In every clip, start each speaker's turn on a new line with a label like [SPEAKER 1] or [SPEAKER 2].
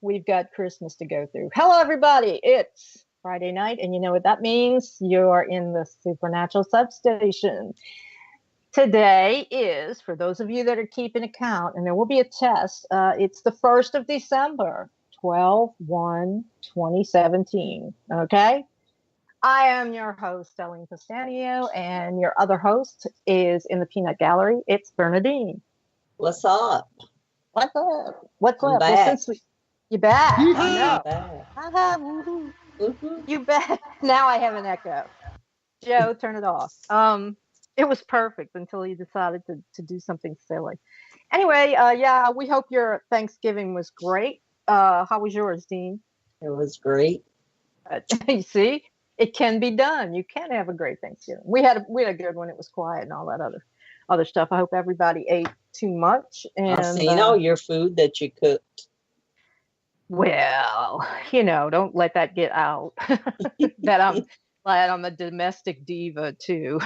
[SPEAKER 1] we've got Christmas to go through. Hello, everybody. It's Friday night, and you know what that means? You're in the supernatural substation. Today is, for those of you that are keeping account, and there will be a test, it's the 1st of December, 12/1/2017. Okay? I am your host, Ellen Castanio, and your other host is in the peanut gallery. It's Bernadine.
[SPEAKER 2] What's up?
[SPEAKER 1] What's up? What's
[SPEAKER 2] I'm
[SPEAKER 1] up?
[SPEAKER 2] back.
[SPEAKER 1] Well, since you're back, I know.
[SPEAKER 2] I'm back.
[SPEAKER 1] You bet. Now I have an echo. Joe, turn it off. It was perfect until you decided to do something silly. Anyway, yeah, we hope your Thanksgiving was great. How was yours, Dean?
[SPEAKER 2] It was great.
[SPEAKER 1] You see, it can be done. You can have a great Thanksgiving. We had a good one. It was quiet and all that other stuff. I hope everybody ate too much. And
[SPEAKER 2] I've seen all your food that you cooked.
[SPEAKER 1] Well, don't let that get out that I'm a domestic diva too.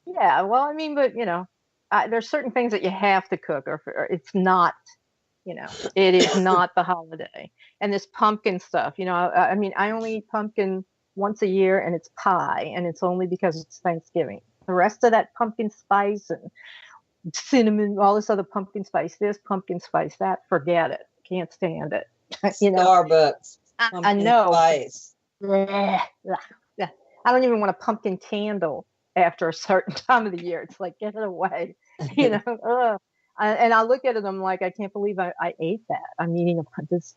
[SPEAKER 1] Yeah, well, I mean, but there's certain things that you have to cook, or it's not, it is not the holiday. And this pumpkin stuff, I mean, I only eat pumpkin once a year, and it's pie, and it's only because it's Thanksgiving. The rest of that pumpkin spice and cinnamon, all this other pumpkin spice, this pumpkin spice, that, forget it. Can't stand it.
[SPEAKER 2] Starbucks.
[SPEAKER 1] I know.
[SPEAKER 2] Spice.
[SPEAKER 1] I don't even want a pumpkin candle after a certain time of the year. It's like, get it away. And I look at it, I'm like, I can't believe I ate that. I'm eating this,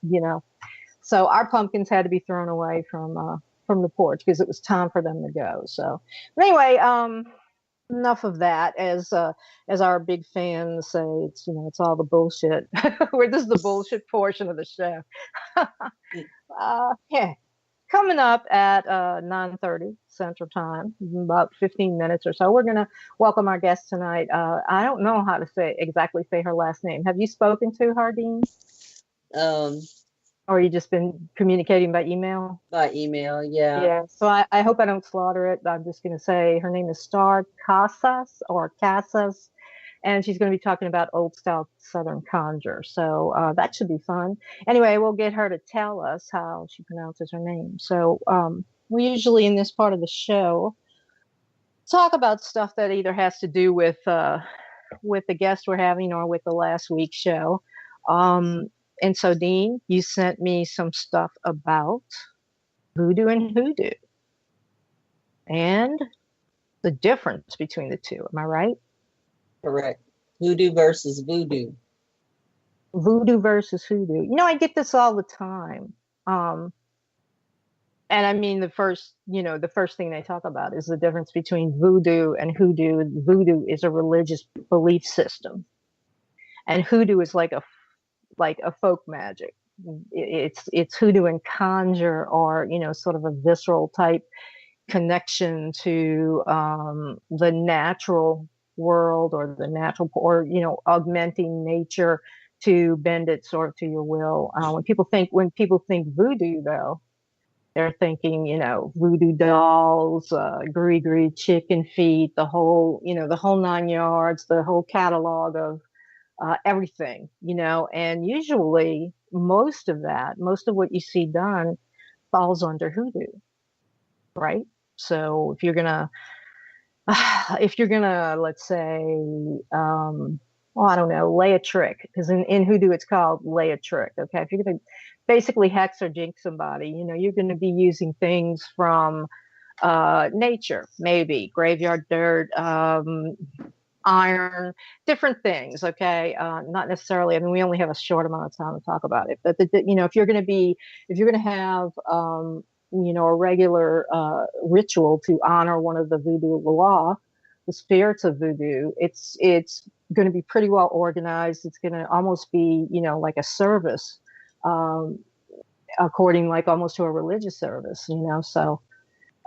[SPEAKER 1] So our pumpkins had to be thrown away from the porch because it was time for them to go. So, but anyway, enough of that. As our big fans say, it's all the bullshit. Where this is the bullshit portion of the show. Yeah. Coming up at 9:30 Central Time, about 15 minutes or so, we're going to welcome our guest tonight. I don't know how to exactly say her last name. Have you spoken to her, Dean? Or you just been communicating by email?
[SPEAKER 2] By email, yeah.
[SPEAKER 1] Yeah. So I hope I don't slaughter it. I'm just going to say her name is Starr Casas or Casas, and she's going to be talking about old style Southern Conjure. So that should be fun. Anyway, we'll get her to tell us how she pronounces her name. So we usually in this part of the show talk about stuff that either has to do with the guest we're having or with the last week's show. And so, Dean, you sent me some stuff about voodoo and hoodoo and the difference between the two. Am I right?
[SPEAKER 2] Correct. Hoodoo versus voodoo.
[SPEAKER 1] Voodoo versus hoodoo. I get this all the time. And I mean, the first thing they talk about is the difference between voodoo and hoodoo. Voodoo is a religious belief system, and hoodoo is like a folk magic. It's hoodoo and conjure, or sort of a visceral type connection to the natural world, or the natural, or augmenting nature to bend it sort of to your will. When people think voodoo, though, they're thinking voodoo dolls, gree chicken feet, the whole 9 yards, the whole catalog of everything, and usually most of what you see done falls under hoodoo, right? So if you're gonna, let's say, I don't know, lay a trick, because in hoodoo it's called lay a trick. Okay, if you're gonna basically hex or jinx somebody, you're gonna be using things from nature, maybe graveyard dirt, iron, different things. Okay, not necessarily. I mean, we only have a short amount of time to talk about it. But if you're going to have a regular ritual to honor one of the voodoo law, the spirits of voodoo, it's going to be pretty well organized. It's going to almost be like a service, according like almost to a religious service. So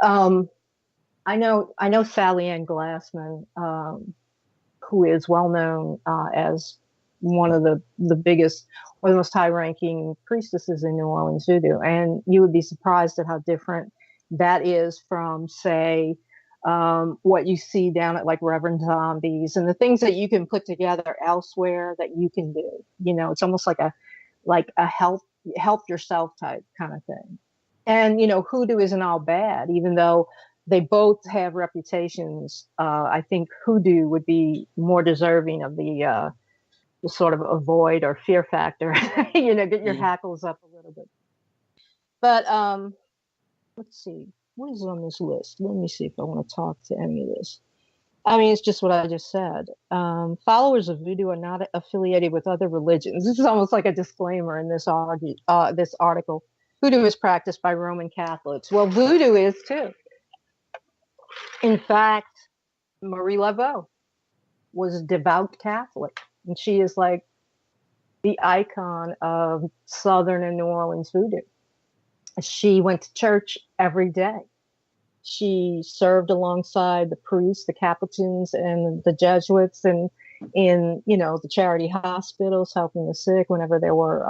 [SPEAKER 1] I know Sally Ann Glassman, who is well known as one of the biggest or the most high-ranking priestesses in New Orleans voodoo. And you would be surprised at how different that is from, say, what you see down at like Reverend Zombies and the things that you can put together elsewhere that you can do. It's almost like like a help yourself type kind of thing. And hoodoo isn't all bad, even though they both have reputations. I think hoodoo would be more deserving of the sort of avoid or fear factor. Get your hackles up a little bit. But let's see, what is on this list? Let me see if I want to talk to any of this. I mean, it's just what I just said. Followers of voodoo are not affiliated with other religions. This is almost like a disclaimer in this article. Voodoo is practiced by Roman Catholics. Well, voodoo is too. In fact, Marie Laveau was a devout Catholic, and she is like the icon of Southern and New Orleans voodoo. She went to church every day. She served alongside the priests, the Capuchins, and the Jesuits, and in the charity hospitals, helping the sick whenever there were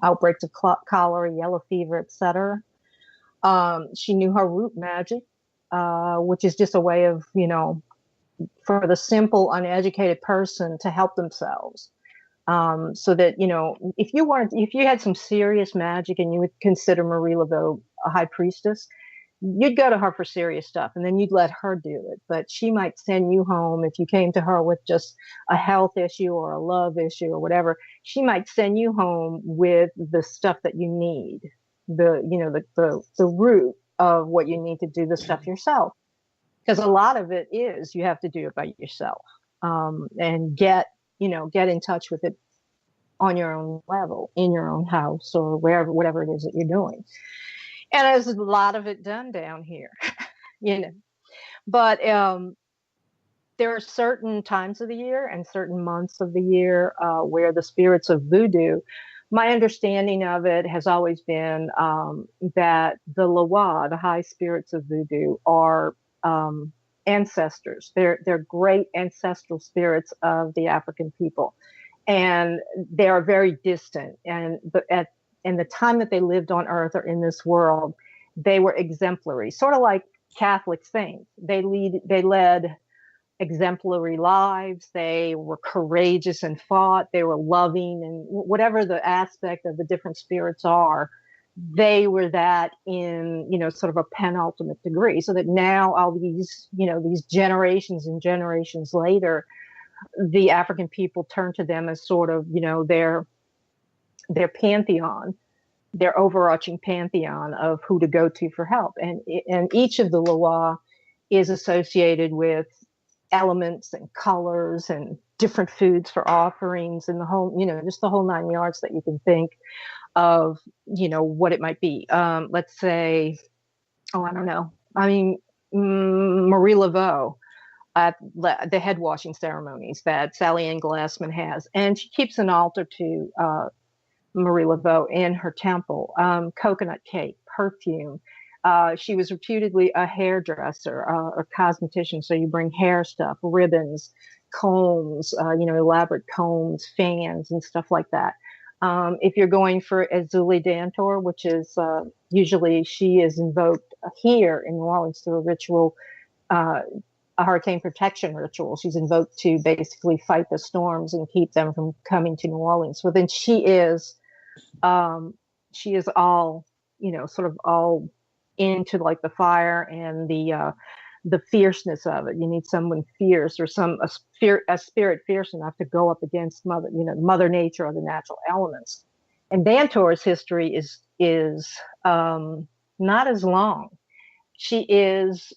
[SPEAKER 1] outbreaks of cholera, yellow fever, etc. She knew her root magic, which is just a way of for the simple, uneducated person to help themselves. So that if you had some serious magic and you would consider Marie Laveau a high priestess, you'd go to her for serious stuff, and then you'd let her do it. But she might send you home if you came to her with just a health issue or a love issue or whatever. She might send you home with the stuff that you need, the root of what you need to do the stuff yourself. Because a lot of it is you have to do it by yourself, and get in touch with it on your own level, in your own house or wherever, whatever it is that you're doing. And there's a lot of it done down here, But there are certain times of the year and certain months of the year where the spirits of voodoo, my understanding of it has always been that the Loa, the high spirits of voodoo, are ancestors. They're great ancestral spirits of the African people. And they are very distant. And in the time that they lived on earth or in this world, they were exemplary, sort of like Catholic saints. They led exemplary lives. They were courageous and fought. They were loving, and whatever the aspect of the different spirits are, they were that in, sort of a penultimate degree. So that now all these, these generations and generations later, the African people turn to them as sort of, their pantheon, their overarching pantheon of who to go to for help. And each of the Loa is associated with elements and colors and different foods for offerings and the whole, just the whole 9 yards that you can think of, what it might be. Let's say, I don't know. I mean, Marie Laveau at the head washing ceremonies that Sally Ann Glassman has. And she keeps an altar to Marie Laveau in her temple. Coconut cake, perfume. She was reputedly a hairdresser or cosmetician. So you bring hair stuff, ribbons, combs, elaborate combs, fans, and stuff like that. If you're going for Azuli Dantor, which is usually she is invoked here in New Orleans through a ritual, a hurricane protection ritual. She's invoked to basically fight the storms and keep them from coming to New Orleans. So then she is all, sort of all into like the fire and the fierceness of it. You need someone fierce or a spirit fierce enough to go up against Mother Nature or the natural elements. And Dantor's history is not as long. She is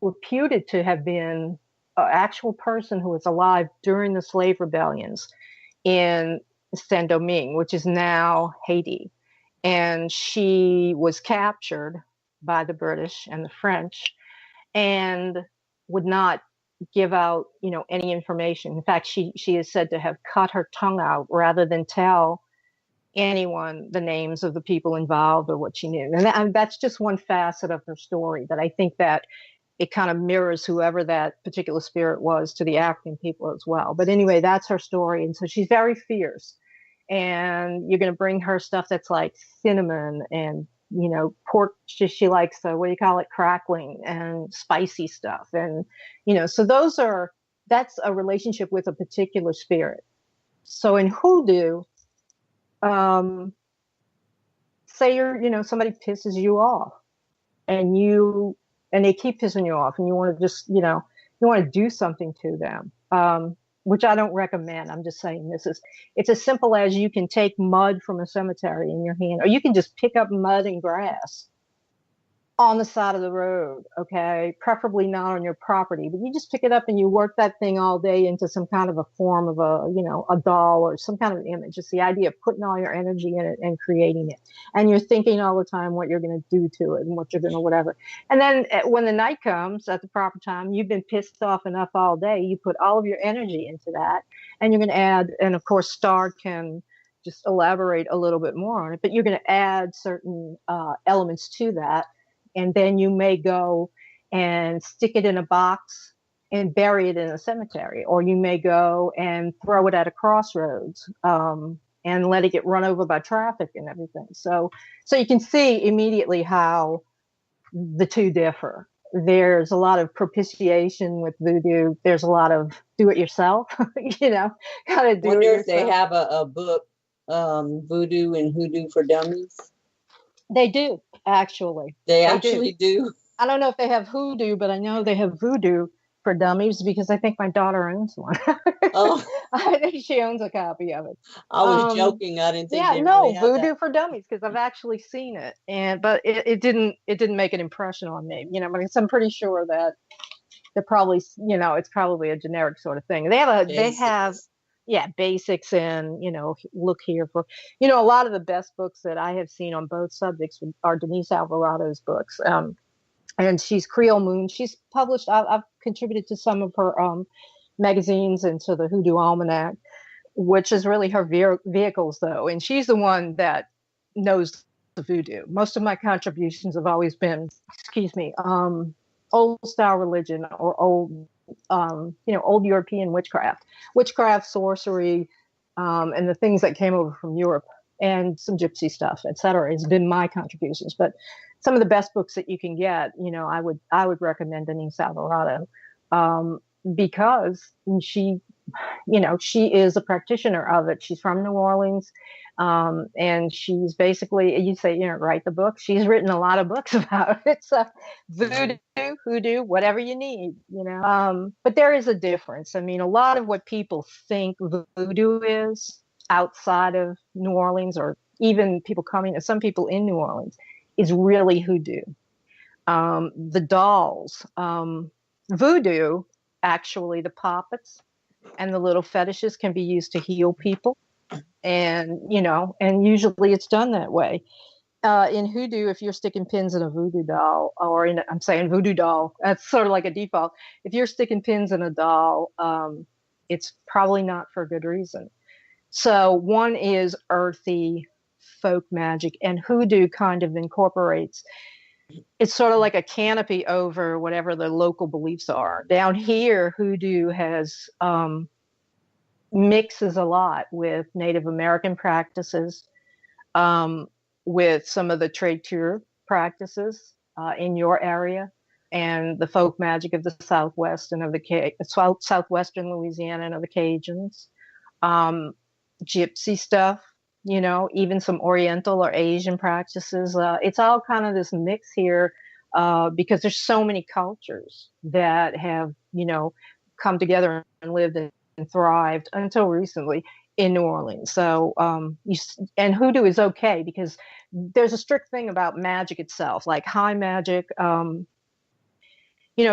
[SPEAKER 1] reputed to have been an actual person who was alive during the slave rebellions in Saint-Domingue, which is now Haiti. And she was captured by the British and the French and would not give out, any information. In fact, she is said to have cut her tongue out rather than tell anyone the names of the people involved or what she knew. And that's just one facet of her story that I think that it kind of mirrors whoever that particular spirit was to the African people as well. But anyway, that's her story. And so she's very fierce. And you're going to bring her stuff that's like cinnamon and, pork. She likes, what do you call it, crackling and spicy stuff. And, so that's a relationship with a particular spirit. So in hoodoo, um, say somebody pisses you off, and they keep pissing you off, and you want to just, you want to do something to them. Which I don't recommend. I'm just saying it's as simple as you can take mud from a cemetery in your hand, or you can just pick up mud and grass on the side of the road, okay? Preferably not on your property, but you just pick it up and you work that thing all day into some kind of a form of a doll or some kind of image. It's the idea of putting all your energy in it and creating it. And you're thinking all the time what you're going to do to it and what you're going to whatever. And then when the night comes at the proper time, you've been pissed off enough all day, you put all of your energy into that, and you're going to add, and of course, Starr can just elaborate a little bit more on it, but you're going to add certain elements to that, and then you may go and stick it in a box and bury it in a cemetery, or you may go and throw it at a crossroads, and let it get run over by traffic and everything. So you can see immediately how the two differ. There's a lot of propitiation with voodoo. There's a lot of do it yourself, kind of do
[SPEAKER 2] Wonder
[SPEAKER 1] it
[SPEAKER 2] if they
[SPEAKER 1] yourself.
[SPEAKER 2] have a book, Voodoo and Hoodoo for Dummies.
[SPEAKER 1] They do, actually.
[SPEAKER 2] They actually do.
[SPEAKER 1] I don't know if they have hoodoo, but I know they have voodoo for dummies because I think my daughter owns one.
[SPEAKER 2] Oh,
[SPEAKER 1] I think she owns a copy of it.
[SPEAKER 2] I was joking. I didn't think
[SPEAKER 1] Yeah,
[SPEAKER 2] they
[SPEAKER 1] no,
[SPEAKER 2] really had
[SPEAKER 1] voodoo
[SPEAKER 2] that.
[SPEAKER 1] for dummies, because I've actually seen it, but it didn't make an impression on me, because I'm pretty sure that they're probably, it's probably a generic sort of thing. They have,
[SPEAKER 2] Basics.
[SPEAKER 1] yeah, basics, and look here for, a lot of the best books that I have seen on both subjects are Denise Alvarado's books. And she's Creole Moon. She's published. I've contributed to some of her magazines and to the Hoodoo Almanac, which is really her vehicles, though. And she's the one that knows the voodoo. Most of my contributions have always been, excuse me, old style religion or old European witchcraft, sorcery, and the things that came over from Europe, and some gypsy stuff, etc. Has been my contributions. But some of the best books that you can get, I would recommend Denise Alvarado, because she is a practitioner of it. She's from New Orleans. And she's basically, you say, write the book. She's written a lot of books about it. So voodoo, hoodoo, whatever you need, but there is a difference. I mean, a lot of what people think voodoo is outside of New Orleans, or even some people in New Orleans, is really hoodoo. The dolls, voodoo, actually, the puppets and the little fetishes can be used to heal people. And, and usually it's done that way. In hoodoo, if you're sticking pins in a voodoo doll, I'm saying voodoo doll, that's sort of like a default. If you're sticking pins in a doll, it's probably not for a good reason. So one is earthy folk magic, and hoodoo kind of incorporates, it's sort of like a canopy over whatever the local beliefs are. Down here, hoodoo has mixes a lot with Native American practices, with some of the traiteur practices in your area, and the folk magic of the Southwest and of the Southwestern Louisiana and of the Cajuns, gypsy stuff, even some Oriental or Asian practices. It's all kind of this mix here, because there's so many cultures that have, come together and lived and thrived until recently in New Orleans. So, and hoodoo is okay because there's a strict thing about magic itself, like high magic. If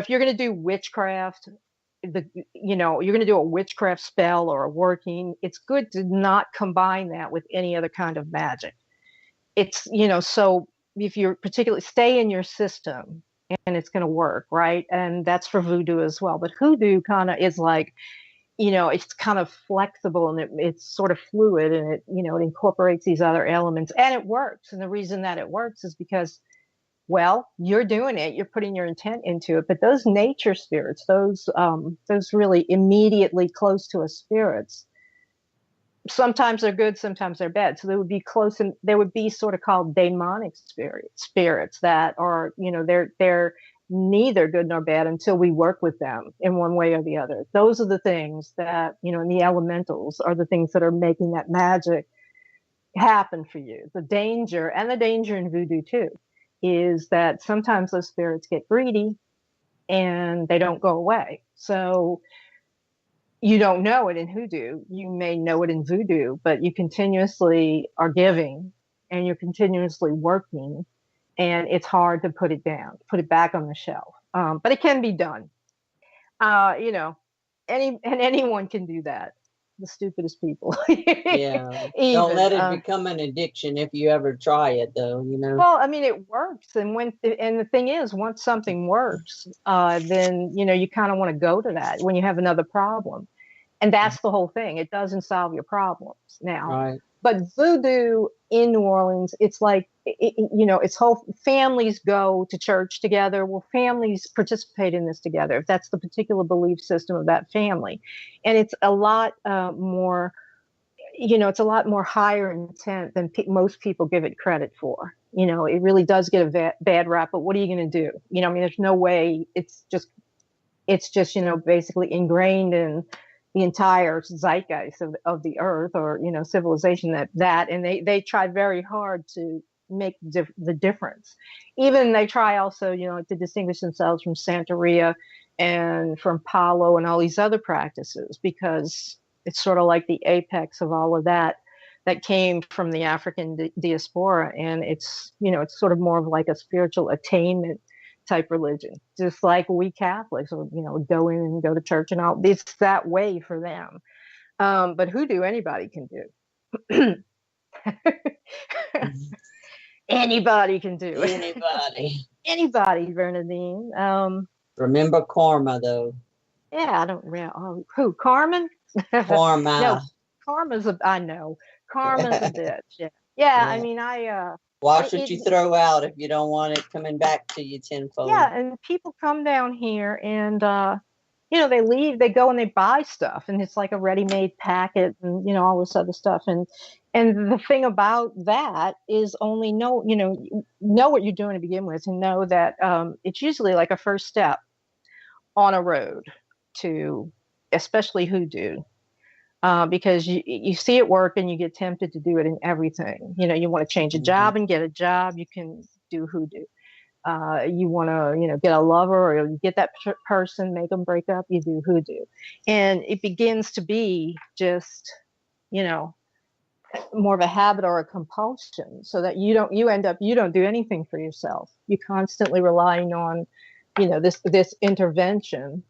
[SPEAKER 1] you're going to do witchcraft, you're going to do a witchcraft spell or a working, it's good to not combine that with any other kind of magic. It's, so if you're particularly stay in your system and it's going to work, right? And that's for voodoo as well. But hoodoo kind of is like, it's kind of flexible, and it's sort of fluid, and it incorporates these other elements, and it works. And the reason that it works is because, well, you're doing it, you're putting your intent into it. But those nature spirits, those really immediately close to us spirits, sometimes they're good, sometimes they're bad. So they would be close, and they would be sort of called demonic spirits that are, they're neither good nor bad until we work with them in one way or the other. Those are the things that, and the elementals are the things that are making that magic happen for you. The danger, and the danger in voodoo too, is that sometimes those spirits get greedy and they don't go away. So you don't know it in hoodoo. You may know it in voodoo, but you continuously are giving and you're continuously working, and it's hard to put it down, put it back on the shelf. But it can be done. You know, anyone can do that. The stupidest people,
[SPEAKER 2] Yeah. Don't
[SPEAKER 1] even.
[SPEAKER 2] let it become an addiction if you ever try it, though, you know.
[SPEAKER 1] Well, I mean, it works, and the thing is, once something works, then you kind of want to go to that when you have another problem. And that's the whole thing. It doesn't solve your problems now.
[SPEAKER 2] Right.
[SPEAKER 1] But voodoo in New Orleans, it's like, it's whole families go to church together. Well, families participate in this together if that's the particular belief system of that family. And it's a lot more, it's a lot more higher intent than most people give it credit for. It really does get a bad rap, but what are you going to do? I mean, there's no way. It's just basically ingrained in the entire zeitgeist of the earth, or civilization, and they try very hard to make the difference. Even they try also to distinguish themselves from Santeria and from Palo and all these other practices, because it's sort of like the apex of all of that came from the African diaspora, and it's sort of more of like a spiritual attainment type religion, just like we Catholics, go in and go to church and all. It's that way for them. But hoodoo, anybody can do. Anybody can do it.
[SPEAKER 2] Anybody.
[SPEAKER 1] Anybody, Bernadine.
[SPEAKER 2] Remember karma, though.
[SPEAKER 1] Yeah, I don't know. Oh, who? Carmen?
[SPEAKER 2] Karma.
[SPEAKER 1] No, I know. Karma's a bitch. Yeah. Yeah, I mean,
[SPEAKER 2] Watch what you throw out if you don't want it coming back to you tenfold.
[SPEAKER 1] Yeah, and people come down here and they go and they buy stuff, and it's like a ready-made packet, and all this other stuff. And the thing about that is only know what you're doing to begin with, and know that it's usually like a first step on a road to, especially hoodoo. Because you see it work and you get tempted to do it in everything. You want to change a job and get a job, you can do hoodoo. You want to, get a lover, or you get that person, make them break up, you do hoodoo. And it begins to be just, more of a habit or a compulsion, so that you don't do anything for yourself. You're constantly relying on, this intervention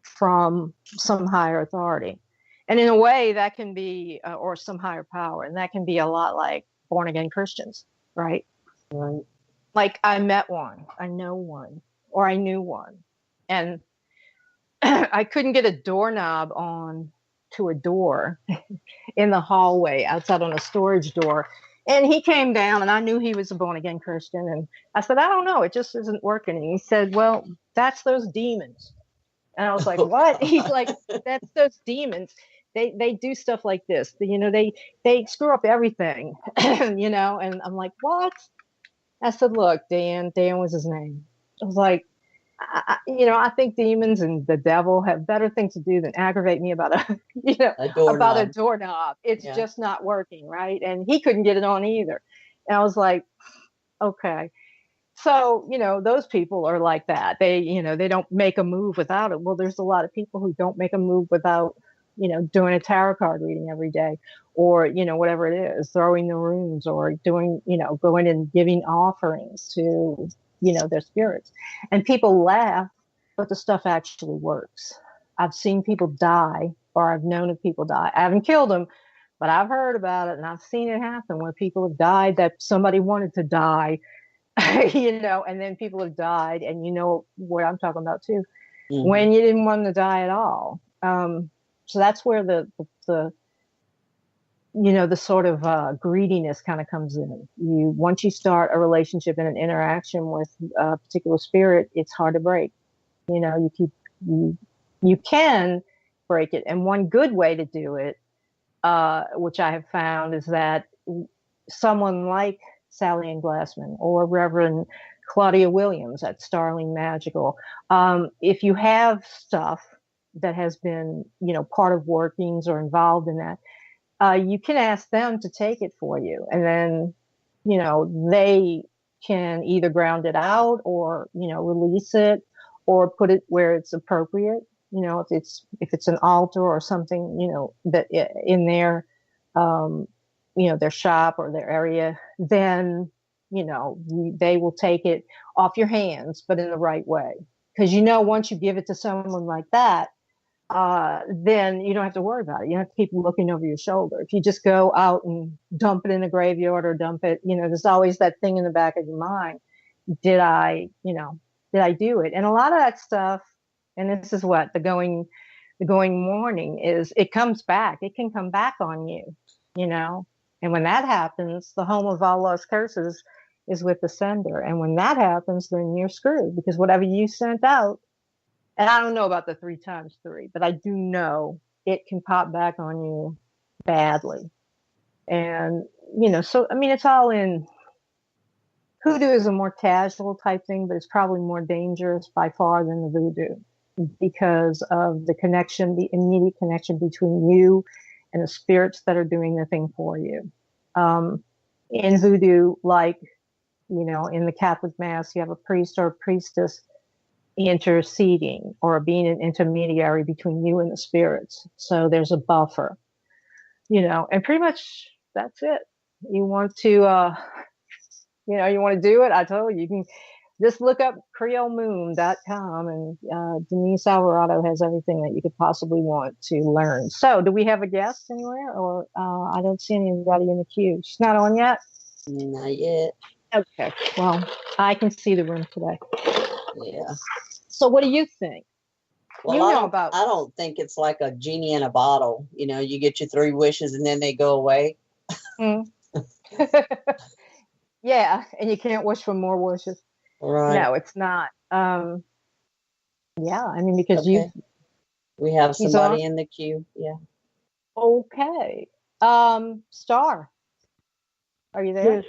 [SPEAKER 1] from some higher authority. And in a way that can be, or some higher power, and that can be a lot like born again Christians, right?
[SPEAKER 2] Right.
[SPEAKER 1] Like I met one, I know one, or I knew one, and I couldn't get a doorknob on to a door in the hallway outside on a storage door. And he came down, and I knew he was a born again Christian. And I said, I don't know, it just isn't working. And he said, well, that's those demons. And I was like, what? He's like, that's those demons. They do stuff like this. They screw up everything, and I'm like, what? I said, look, Dan was his name. I was like, I think demons and the devil have better things to do than aggravate me about about a doorknob. It's just not working, right? And he couldn't get it on either. And I was like, okay. So, those people are like that. They don't make a move without it. Well, there's a lot of people who don't make a move without, doing a tarot card reading every day, or, whatever it is, throwing the runes, or doing, going and giving offerings to, their spirits. And people laugh, but the stuff actually works. I've seen people die, or I've known of people die. I haven't killed them, but I've heard about it, and I've seen it happen where people have died that somebody wanted to die. And then people have died, and what I'm talking about too, when you didn't want to die at all. So that's where the sort of greediness kind of comes in. Once you start a relationship and an interaction with a particular spirit, it's hard to break. You can break it, and one good way to do it, which I have found, is that someone like Sally Ann Glassman or Reverend Claudia Williams at Starling Magical, if you have stuff that has been, part of workings or involved in that, you can ask them to take it for you. And then, they can either ground it out or, release it or put it where it's appropriate. If it's an altar or something, that in their, their shop or their area, then, they will take it off your hands, but in the right way. Because, once you give it to someone like that, then you don't have to worry about it. You don't have to keep looking over your shoulder. If you just go out and dump it in the graveyard or dump it, there's always that thing in the back of your mind. Did I do it? And a lot of that stuff, and this is what the going mourning is, it comes back. It can come back on you, and when that happens, the home of all lost curses is with the sender. And when that happens, then you're screwed, because whatever you sent out, and I don't know about the 3 times 3, but I do know it can pop back on you badly. And, so, I mean, it's all in. Hoodoo is a more casual type thing, but it's probably more dangerous by far than the voodoo, because of the connection, the immediate connection between you and the spirits that are doing the thing for you. In voodoo, like, in the Catholic Mass, you have a priest or a priestess interceding or being an intermediary between you and the spirits. So there's a buffer, and pretty much that's it. You want to, you want to do it. I told you, you can just look up creolemoon.com, and Denise Alvarado has everything that you could possibly want to learn. So do we have a guest anywhere, or I don't see anybody in the queue? She's not on yet?
[SPEAKER 2] Not yet.
[SPEAKER 1] Okay. Well, I can see the room today.
[SPEAKER 2] Yeah.
[SPEAKER 1] So what do you think?
[SPEAKER 2] Well, I don't think it's like a genie in a bottle. You get your 3 wishes and then they go away.
[SPEAKER 1] Yeah, and you can't wish for more wishes.
[SPEAKER 2] Right.
[SPEAKER 1] No, it's not. Yeah, I mean, because
[SPEAKER 2] we have somebody in the queue. Yeah.
[SPEAKER 1] Okay. Starr, are you there?
[SPEAKER 3] Yes,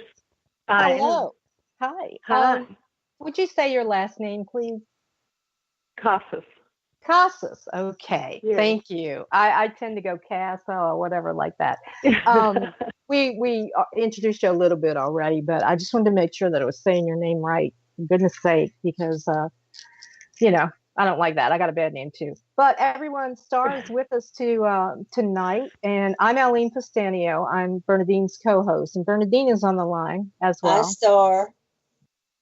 [SPEAKER 3] I
[SPEAKER 1] Hello.
[SPEAKER 3] am.
[SPEAKER 1] Hi.
[SPEAKER 3] Hi.
[SPEAKER 1] Would you say your last name, please?
[SPEAKER 3] Casas.
[SPEAKER 1] Casas. Okay.
[SPEAKER 3] Yes.
[SPEAKER 1] Thank you. I tend to go Casa or whatever like that. We introduced you a little bit already, but I just wanted to make sure that I was saying your name right. For goodness sake, because I don't like that. I got a bad name too. But everyone, Starr is with us tonight, and I'm Eileen Pistanio. I'm Bernadine's co-host, and Bernadine is on the line as well.
[SPEAKER 2] Hi, Starr.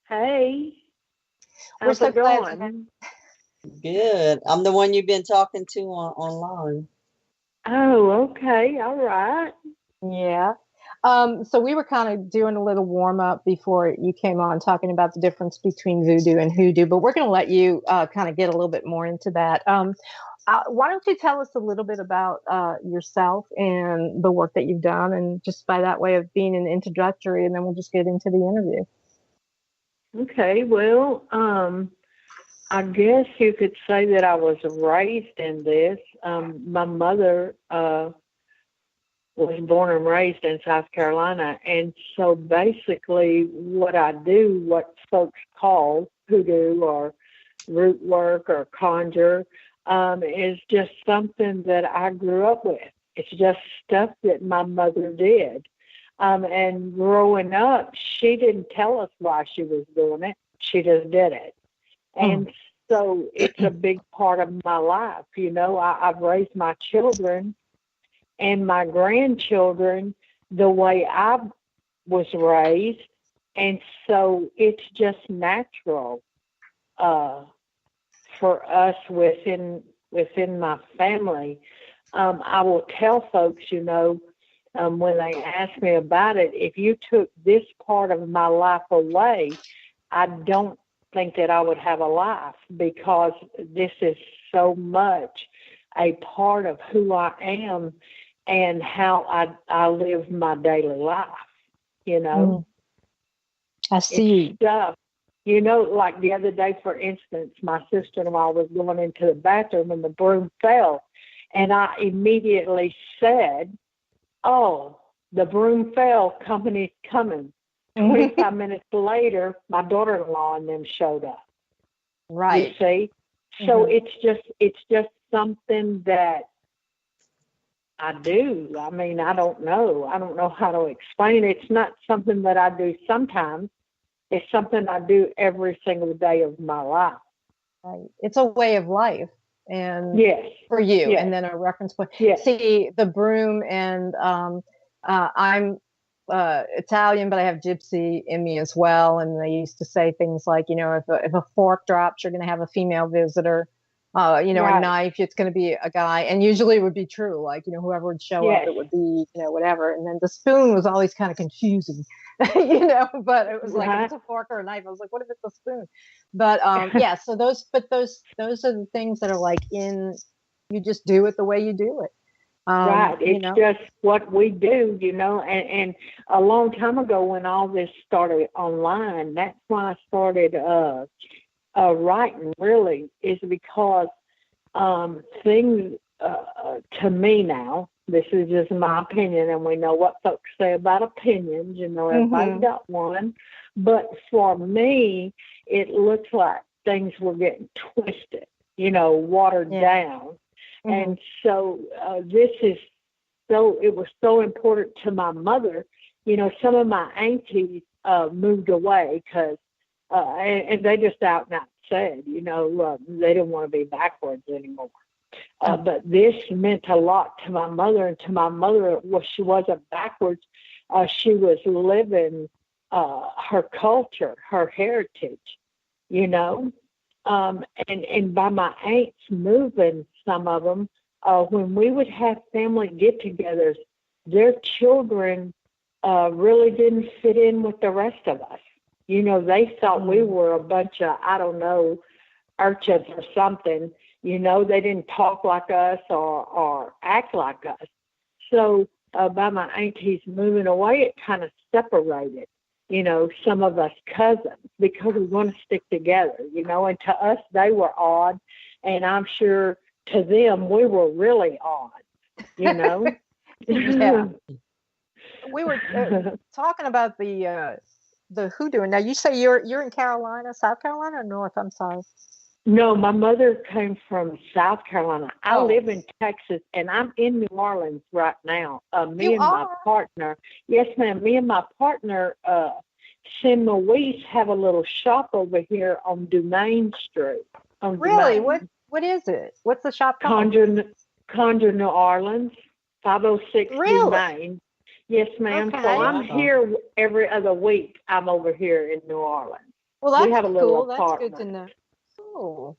[SPEAKER 3] Hey.
[SPEAKER 1] We're so glad to have.
[SPEAKER 2] Good. I'm the one you've been talking to online.
[SPEAKER 3] Oh, okay. All right.
[SPEAKER 1] Yeah. So we were kind of doing a little warm up before you came on, talking about the difference between voodoo and hoodoo, but we're going to let you kind of get a little bit more into that. Why don't you tell us a little bit about yourself and the work that you've done, and just by that way of being an introductory, and then we'll just get into the interview.
[SPEAKER 3] Okay. Well, I guess you could say that I was raised in this. My mother was born and raised in South Carolina, and so basically what I do, what folks call hoodoo or root work or conjure, is just something that I grew up with. It's just stuff that my mother did. And growing up, she didn't tell us why she was doing it. She just did it. And so it's a big part of my life. I've raised my children and my grandchildren the way I was raised. And so it's just natural for us within my family. I will tell folks, when they ask me about it, if you took this part of my life away, I don't think that I would have a life, because this is so much a part of who I am and how I live my daily life,
[SPEAKER 1] I see.
[SPEAKER 3] It's stuff. Like the other day, for instance, my sister-in-law was going into the bathroom and the broom fell, and I immediately said, "Oh, the broom fell, company's coming." 25 minutes later, my daughter-in-law and them showed up.
[SPEAKER 1] Right.
[SPEAKER 3] You see? So it's just something that I do. I mean, I don't know. I don't know how to explain it. It's not something that I do sometimes. It's something I do every single day of my life.
[SPEAKER 1] Right. It's a way of life. And
[SPEAKER 3] yes,
[SPEAKER 1] for you,
[SPEAKER 3] yes.
[SPEAKER 1] and then a reference point.
[SPEAKER 3] Yes.
[SPEAKER 1] See, the broom, and I'm Italian, but I have gypsy in me as well. And they used to say things like, if a fork drops, you're going to have a female visitor. A knife, it's going to be a guy, and usually it would be true. Like, whoever would show up, it would be, whatever. And then the spoon was always kind of confusing, but it was like, if it's a fork or a knife, I was like, what if it's a spoon? But yeah, so those are the things that are like you just do it the way you do it.
[SPEAKER 3] Right. It's just what we do, and a long time ago when all this started online, that's why I started writing, really, is because things, to me now, this is just my opinion, and we know what folks say about opinions, everybody's got one, but for me, it looks like things were getting twisted, watered down. And so it was so important to my mother. Some of my aunties moved away because, and they just out and out said, they didn't want to be backwards anymore. But this meant a lot to my mother, and to my mother, she wasn't backwards. She was living her culture, her heritage, and by my aunts moving, some of them, when we would have family get-togethers, their children really didn't fit in with the rest of us. They thought we were a bunch of, I don't know, urchins or something. They didn't talk like us or act like us. So by my aunties moving away, it kind of separated, some of us cousins, because we want to stick together, and to us, they were odd. And I'm sure to them, we were really odd,
[SPEAKER 1] Yeah. We were talking about the hoodoo. Now, you say you're in Carolina, South Carolina, or North? I'm sorry.
[SPEAKER 3] No, my mother came from South Carolina. I live in Texas, and I'm in New Orleans right now. My partner, yes, ma'am. Me and my partner, Sim Louise, have a little shop over here on Dumaine Street.
[SPEAKER 1] Really? Dumaine. What is it? What's the shop called?
[SPEAKER 3] Conjure New Orleans, 506 Dumaine. Yes, ma'am. Okay. So I'm here every other week. I'm over here in New Orleans.
[SPEAKER 1] Well, that's cool. That's good to know. Oh,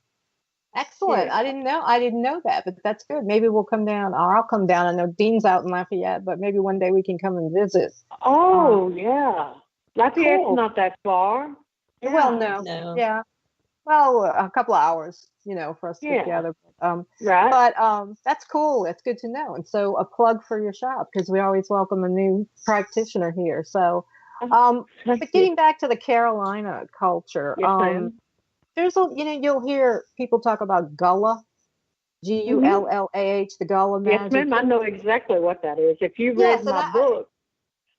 [SPEAKER 1] excellent. Yeah. I didn't know that, but that's good. Maybe we'll come down, or I'll come down. I know Dean's out in Lafayette, but maybe one day we can come and visit.
[SPEAKER 3] Oh, yeah. Lafayette's not that far.
[SPEAKER 1] Yeah. Well, no. Yeah. Well, a couple of hours, for us to get together.
[SPEAKER 3] Right.
[SPEAKER 1] But that's cool. That's good to know. And so a plug for your shop, because we always welcome a new practitioner here. So, but getting back to the Carolina culture, there's you'll hear people talk about Gullah, Gullah, the Gullah magic.
[SPEAKER 3] Yes, ma'am. I know exactly what that is. If you read my book,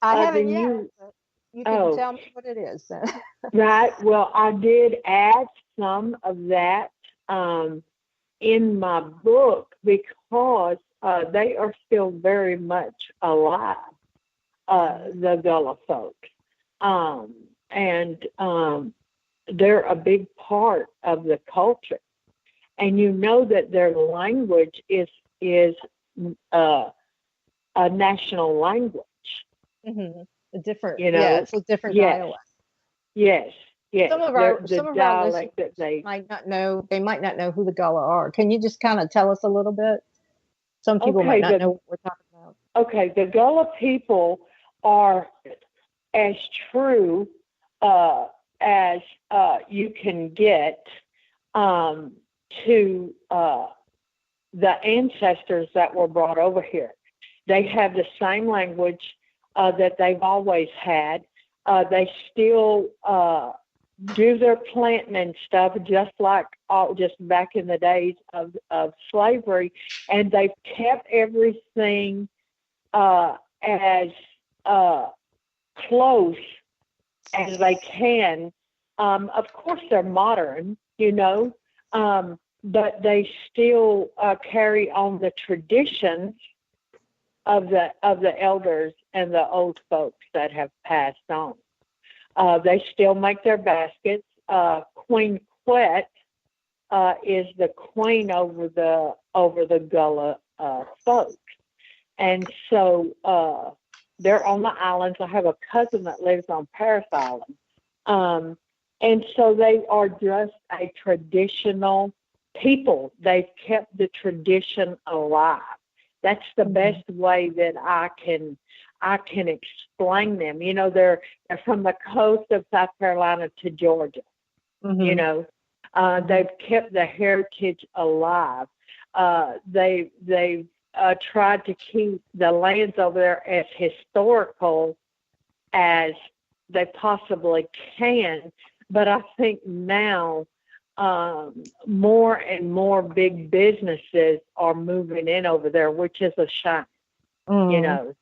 [SPEAKER 1] I haven't yet. You can tell me what it is.
[SPEAKER 3] Right. Well, I did add some of that in my book because they are still very much alive, the Gullah folks. And they're a big part of the culture. And that their language is a national language.
[SPEAKER 1] Mm-hmm. A different, it's a different dialect.
[SPEAKER 3] Yes.
[SPEAKER 1] Some of our listeners might not know. They might not know who the Gullah are. Can you just kind of tell us a little bit? Some people might not know what we're talking about.
[SPEAKER 3] Okay, the Gullah people are as true as you can get to the ancestors that were brought over here. They have the same language that they've always had. They still do their planting and stuff just like just back in the days of slavery, and they've kept everything as close as they can. Of course, they're modern, but they still carry on the traditions of the elders and the old folks that have passed on. They still make their baskets. Queen Quet is the queen over the Gullah folks, and so they're on the islands. I have a cousin that lives on Paris Island, and so they are just a traditional people. They've kept the tradition alive. That's the best way that I can explain them. You know, they're from the coast of South Carolina to Georgia. You know, they've kept the heritage alive. They've tried to keep the lands over there as historical as they possibly can. But I think now more and more big businesses are moving in over there, which is a shame. You know,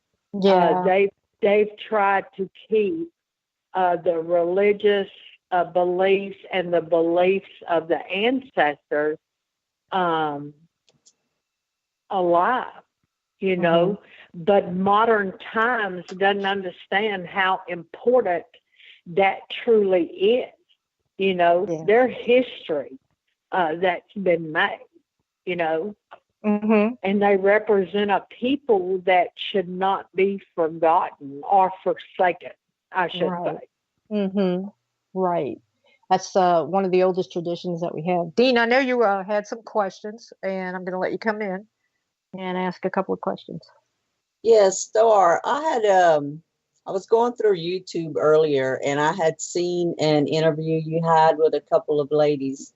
[SPEAKER 3] they've tried to keep the religious beliefs and the beliefs of the ancestors alive, you know, but modern times doesn't understand how important that truly is. You know, their history that's been made, you know, and they represent a people that should not be forgotten or forsaken, I should say.
[SPEAKER 1] Right. That's one of the oldest traditions that we have. Dean, I know you had some questions, and I'm going to let you come in and ask a couple of questions.
[SPEAKER 2] Yes, Starr. I was going through YouTube earlier, and I had seen an interview you had with a couple of ladies,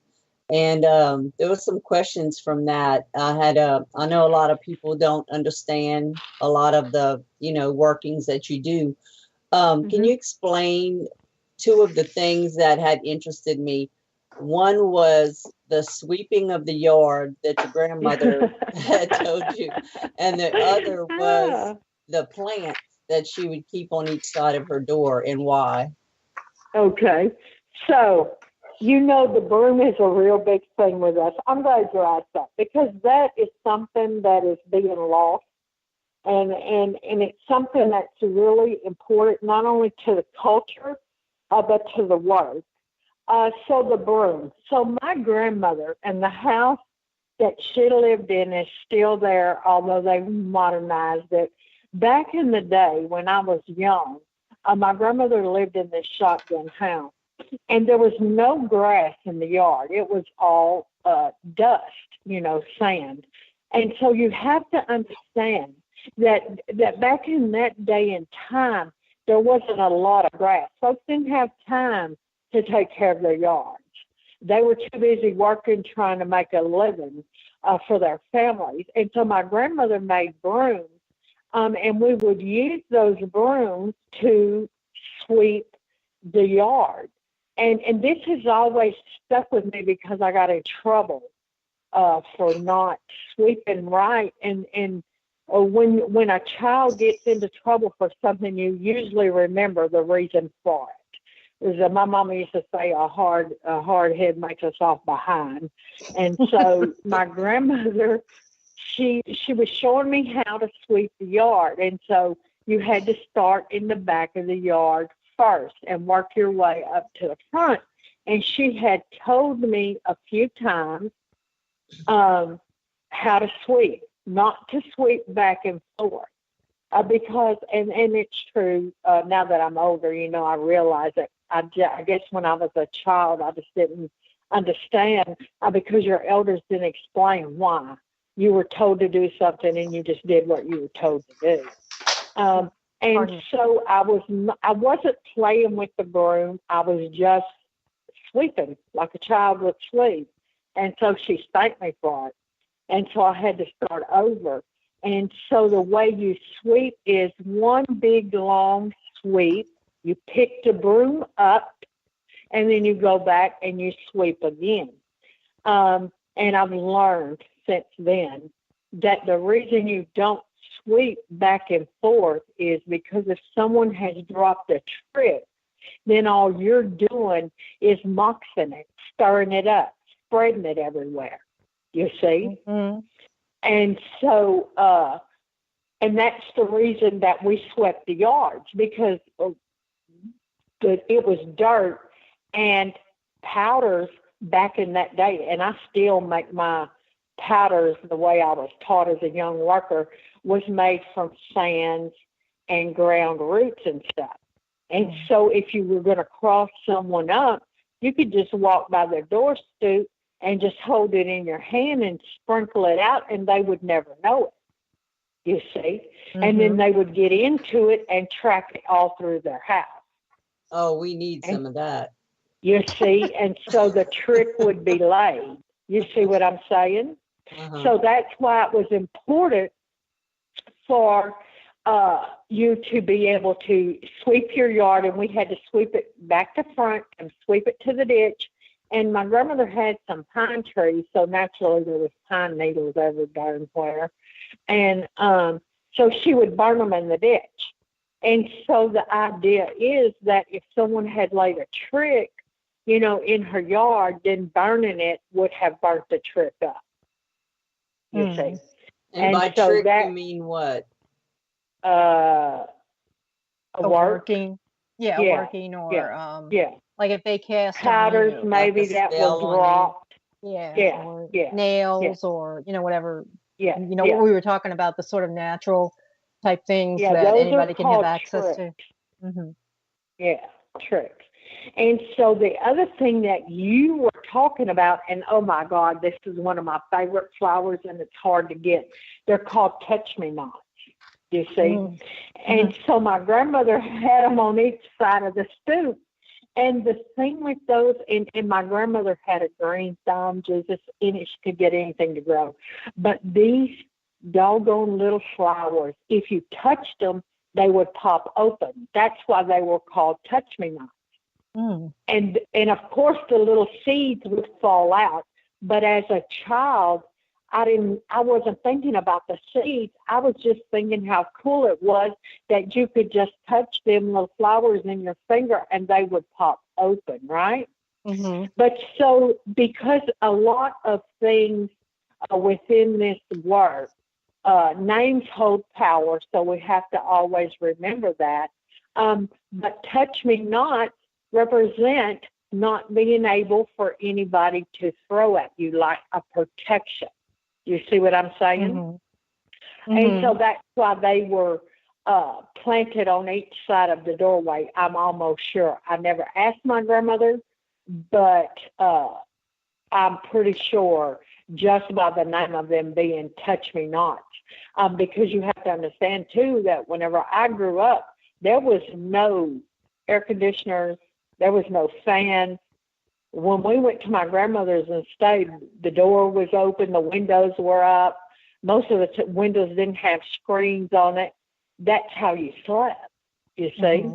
[SPEAKER 2] and there was some questions from that. I know a lot of people don't understand a lot of the, you know, workings that you do. Can you explain two of the things that had interested me? One was the sweeping of the yard that your grandmother had told you, and the other was the plants that she would keep on each side of her door, and why.
[SPEAKER 3] Okay. So, you know, the broom is a real big thing with us. I'm glad you asked that, because that is something that is being lost. And it's something that's really important, not only to the culture, but to the work. So the broom. So my grandmother, and the house that she lived in is still there, although they modernized it. Back in the day when I was young, my grandmother lived in this shotgun house, and there was no grass in the yard. It was all dust, you know, sand. And so you have to understand that back in that day and time, there wasn't a lot of grass. Folks didn't have time to take care of their yards. They were too busy working, trying to make a living for their families. And so my grandmother made brooms, and we would use those brooms to sweep the yard. And this has always stuck with me because I got in trouble for not sweeping right. And when a child gets into trouble for something, you usually remember the reason for it. My mama used to say, a hard head makes us off behind. And so my grandmother, she was showing me how to sweep the yard. And so you had to start in the back of the yard first and work your way up to the front. And she had told me a few times how to sweep, not to sweep back and forth. Because, and it's true, now that I'm older, you know, I realize that I guess when I was a child, I just didn't understand because your elders didn't explain why. You were told to do something and you just did what you were told to do. And so I wasn't playing with the broom. I was just sweeping like a child would sweep. And so she spanked me for it. And so I had to start over. And so the way you sweep is one big long sweep. You pick the broom up, and then you go back and you sweep again. And I've learned since then that the reason you don't sweep back and forth is because if someone has dropped a trick, then all you're doing is moxing it, stirring it up, spreading it everywhere. You see? And so, And that's the reason that we swept the yards, because it was dirt and powders back in that day. And I still make my powders the way I was taught as a young worker, was made from sands and ground roots and stuff. And so if you were going to cross someone up, you could just walk by their door stoop and just hold it in your hand and sprinkle it out, and they would never know it, you see. And then they would get into it and track it all through their house.
[SPEAKER 2] Oh, we need some of that.
[SPEAKER 3] You see, and so the trick would be laid. You see what I'm saying? So that's why it was important for you to be able to sweep your yard, and we had to sweep it back to front and sweep it to the ditch. And my grandmother had some pine trees, so naturally there was pine needles every darn where. And so she would burn them in the ditch. And so the idea is that if someone had laid a trick, you know, in her yard, then burning it would have burnt the trick up. You see.
[SPEAKER 2] And by so trick, you mean what?
[SPEAKER 1] Working. Yeah, working, or like if they cast
[SPEAKER 3] powders, maybe
[SPEAKER 2] like
[SPEAKER 3] that was dropped.
[SPEAKER 1] Or nails, or you know, whatever. You know what we were talking about, the sort of natural type things that anybody can have access to.
[SPEAKER 3] Yeah, tricks. And so the other thing that you were talking about, and oh my God, this is one of my favorite flowers, and it's hard to get. They're called touch-me-nots, you see. And so my grandmother had them on each side of the stoop. And the thing with those, and my grandmother had a green thumb, Jesus, and she could get anything to grow. But these doggone little flowers, if you touched them, they would pop open. That's why they were called touch-me-nots. And of course the little seeds would fall out. But as a child, I wasn't thinking about the seeds. I was just thinking how cool it was that you could just touch them little flowers in your finger and they would pop open, right? But so because a lot of things within this work, names hold power, so we have to always remember that. But touch me not represent not being able for anybody to throw at you, like a protection. You see what I'm saying? And so that's why they were planted on each side of the doorway, I'm almost sure. I never asked my grandmother, but I'm pretty sure just by the name of them being touch-me-nots. Because you have to understand, too, that whenever I grew up, there was no air conditioners, there was no fans. When we went to my grandmother's and stayed, the door was open, the windows were up. Most of the windows didn't have screens on it. That's how you slept, you see.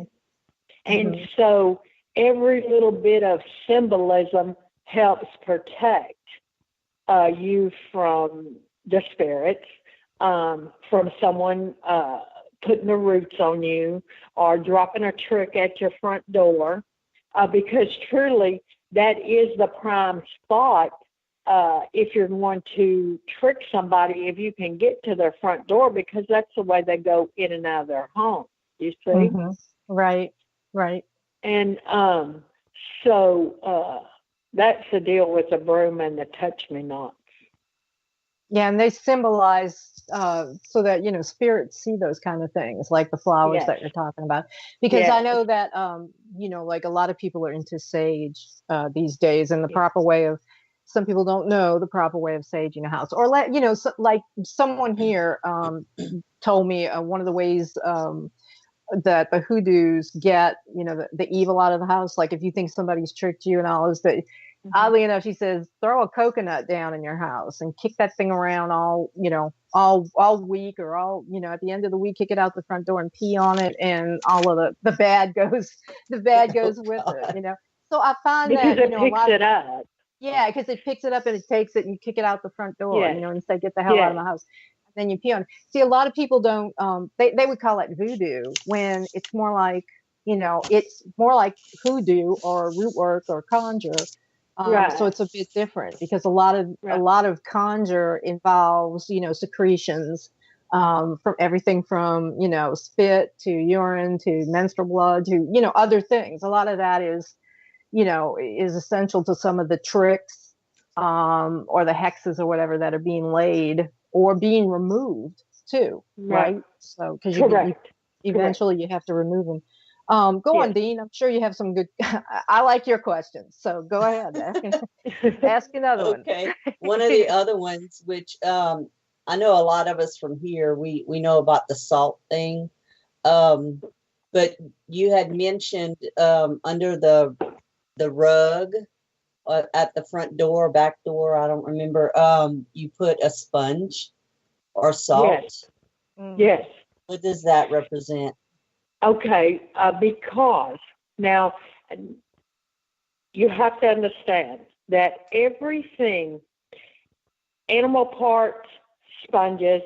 [SPEAKER 3] And so every little bit of symbolism helps protect you from the spirits, from someone putting the roots on you or dropping a trick at your front door, because truly that is the prime spot if you're going to trick somebody, if you can get to their front door, because that's the way they go in and out of their home, you see?
[SPEAKER 1] Right.
[SPEAKER 3] And so that's the deal with the broom and the touch-me-nots.
[SPEAKER 1] Yeah, and they symbolize so that, you know, spirits see those kind of things, like the flowers that you're talking about. Because I know that, you know, like a lot of people are into sage these days, and the proper way of, some people don't know the proper way of saging a house. Or, you know, like someone here told me one of the ways that the hoodoos get, you know, the evil out of the house. Like if you think somebody's tricked you and all, is that oddly enough, she says, throw a coconut down in your house and kick that thing around all, you know, all week, or all, you know, at the end of the week, kick it out the front door and pee on it, and all of the bad goes with it, you know. So I find
[SPEAKER 3] because
[SPEAKER 1] that, you know,
[SPEAKER 3] it picks it up.
[SPEAKER 1] Yeah, because it picks it up and it takes it and you kick it out the front door, you know, and say, get the hell out of my house. And then you pee on it. See, a lot of people don't, they would call it voodoo, when it's more like, you know, it's more like hoodoo or root work or conjure. So it's a bit different, because a lot of conjure involves, you know, secretions, from everything from, spit to urine to menstrual blood to, other things. A lot of that is essential to some of the tricks, or the hexes or whatever that are being laid or being removed too, right? So, because eventually you have to remove them. Go on, Dean. I'm sure you have some good. I like your questions, so go ahead. Ask another one.
[SPEAKER 2] Okay. One of the other ones, which I know a lot of us from here, we know about the salt thing. But you had mentioned under the rug at the front door, back door, I don't remember. You put a sponge or salt.
[SPEAKER 3] Yes. Yes.
[SPEAKER 2] What does that represent?
[SPEAKER 3] Okay, because now you have to understand that everything, animal parts, sponges,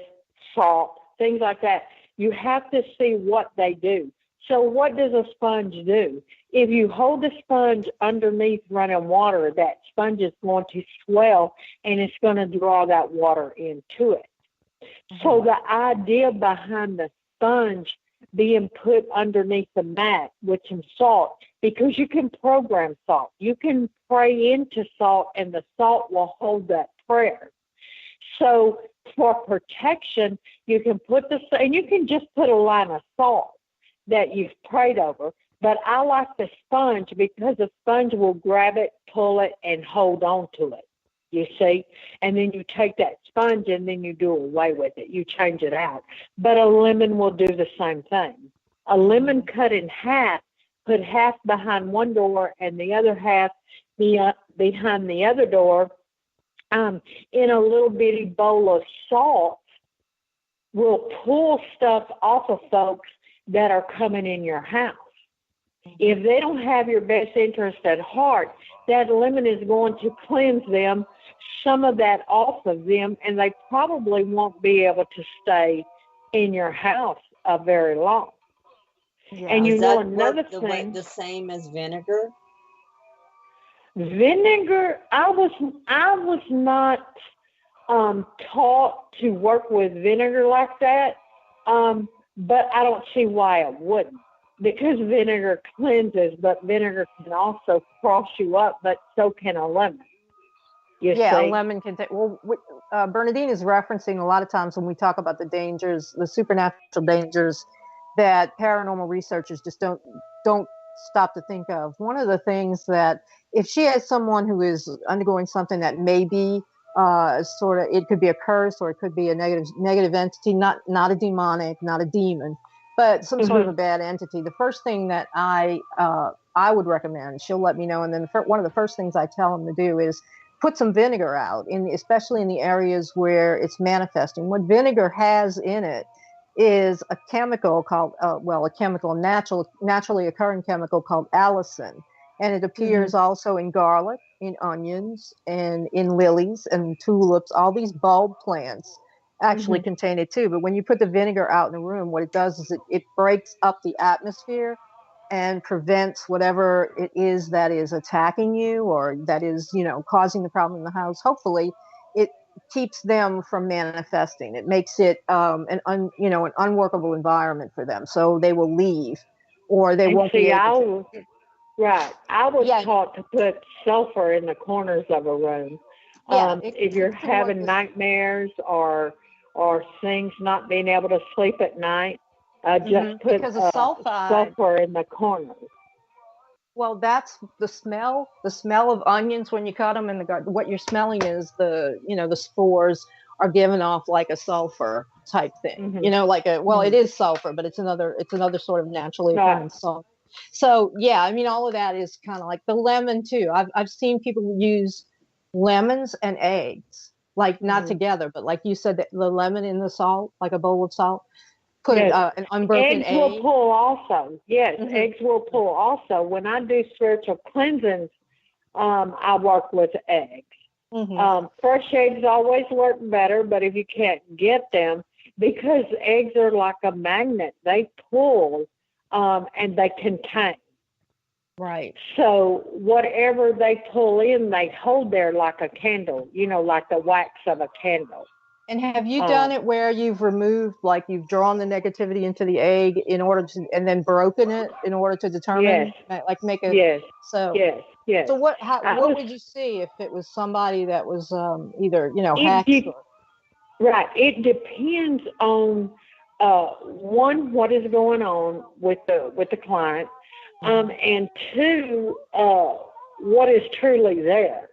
[SPEAKER 3] salt, things like that, you have to see what they do. So what does a sponge do? If you hold the sponge underneath running water, that sponge is going to swell and it's going to draw that water into it. So the idea behind the sponge being put underneath the mat with some salt, because you can program salt. You can pray into salt and the salt will hold that prayer. So for protection, you can put and you can just put a line of salt that you've prayed over. But I like the sponge because the sponge will grab it, pull it, and hold on to it. You see? And then you take that sponge and then you do away with it. You change it out. But a lemon will do the same thing. A lemon cut in half, put half behind one door and the other half behind the other door, in a little bitty bowl of salt, will pull stuff off of folks that are coming in your house. If they don't have your best interest at heart, that lemon is going to cleanse them, some of that off of them, and they probably won't be able to stay in your house very long. Yeah. And you know another thing,
[SPEAKER 2] the same as vinegar.
[SPEAKER 3] Vinegar, I was not taught to work with vinegar like that, but I don't see why I wouldn't. Because vinegar cleanses, but vinegar can also cross you up, but so can a lemon.
[SPEAKER 1] A lemon can take. Well, Bernadine is referencing a lot of times when we talk about the dangers, the supernatural dangers that paranormal researchers just don't stop to think of. One of the things that if she has someone who is undergoing something that may be it could be a curse or it could be a negative entity, not a demonic, not a demon, but some sort of a bad entity. The first thing that I would recommend, she'll let me know, and then one of the first things I tell them to do is put some vinegar out, especially in the areas where it's manifesting. What vinegar has in it is a chemical called, naturally occurring chemical called allicin. And it appears also in garlic, in onions, and in lilies and tulips. All these bulb plants actually contain it too. But when you put the vinegar out in the room, what it does is it breaks up the atmosphere and prevents whatever it is that is attacking you or that is, causing the problem in the house. Hopefully, it keeps them from manifesting. It makes it an unworkable environment for them, so they will leave or they won't be able to.
[SPEAKER 3] Right. I was taught to put sulfur in the corners of a room. If you're having nightmares or things not being able to sleep at night, just put sulfur in the corners.
[SPEAKER 1] Well, that's the smell of onions when you cut them in the garden. What you're smelling is the spores are given off like a sulfur type thing. It is sulfur, but it's another sort of naturally occurring salt. So all of that is kind of like the lemon too. I've seen people use lemons and eggs, like not together, but like you said, the lemon in the salt, like a bowl of salt. Put an unbroken egg.
[SPEAKER 3] Eggs will pull also. Yes, eggs will pull also. When I do spiritual cleansings, I work with eggs. Fresh eggs always work better, but if you can't get them, because eggs are like a magnet, they pull and they contain.
[SPEAKER 1] Right.
[SPEAKER 3] So whatever they pull in, they hold there like a candle, like the wax of a candle.
[SPEAKER 1] And have you done it where you've removed, like you've drawn the negativity into the egg in order to, and then broken it in order to determine, like make a,
[SPEAKER 3] yes,
[SPEAKER 1] so,
[SPEAKER 3] yes.
[SPEAKER 1] so what would you see if it was somebody that was either, hacks or?
[SPEAKER 3] Right. It depends on one, what is going on with the client, and two, what is truly there.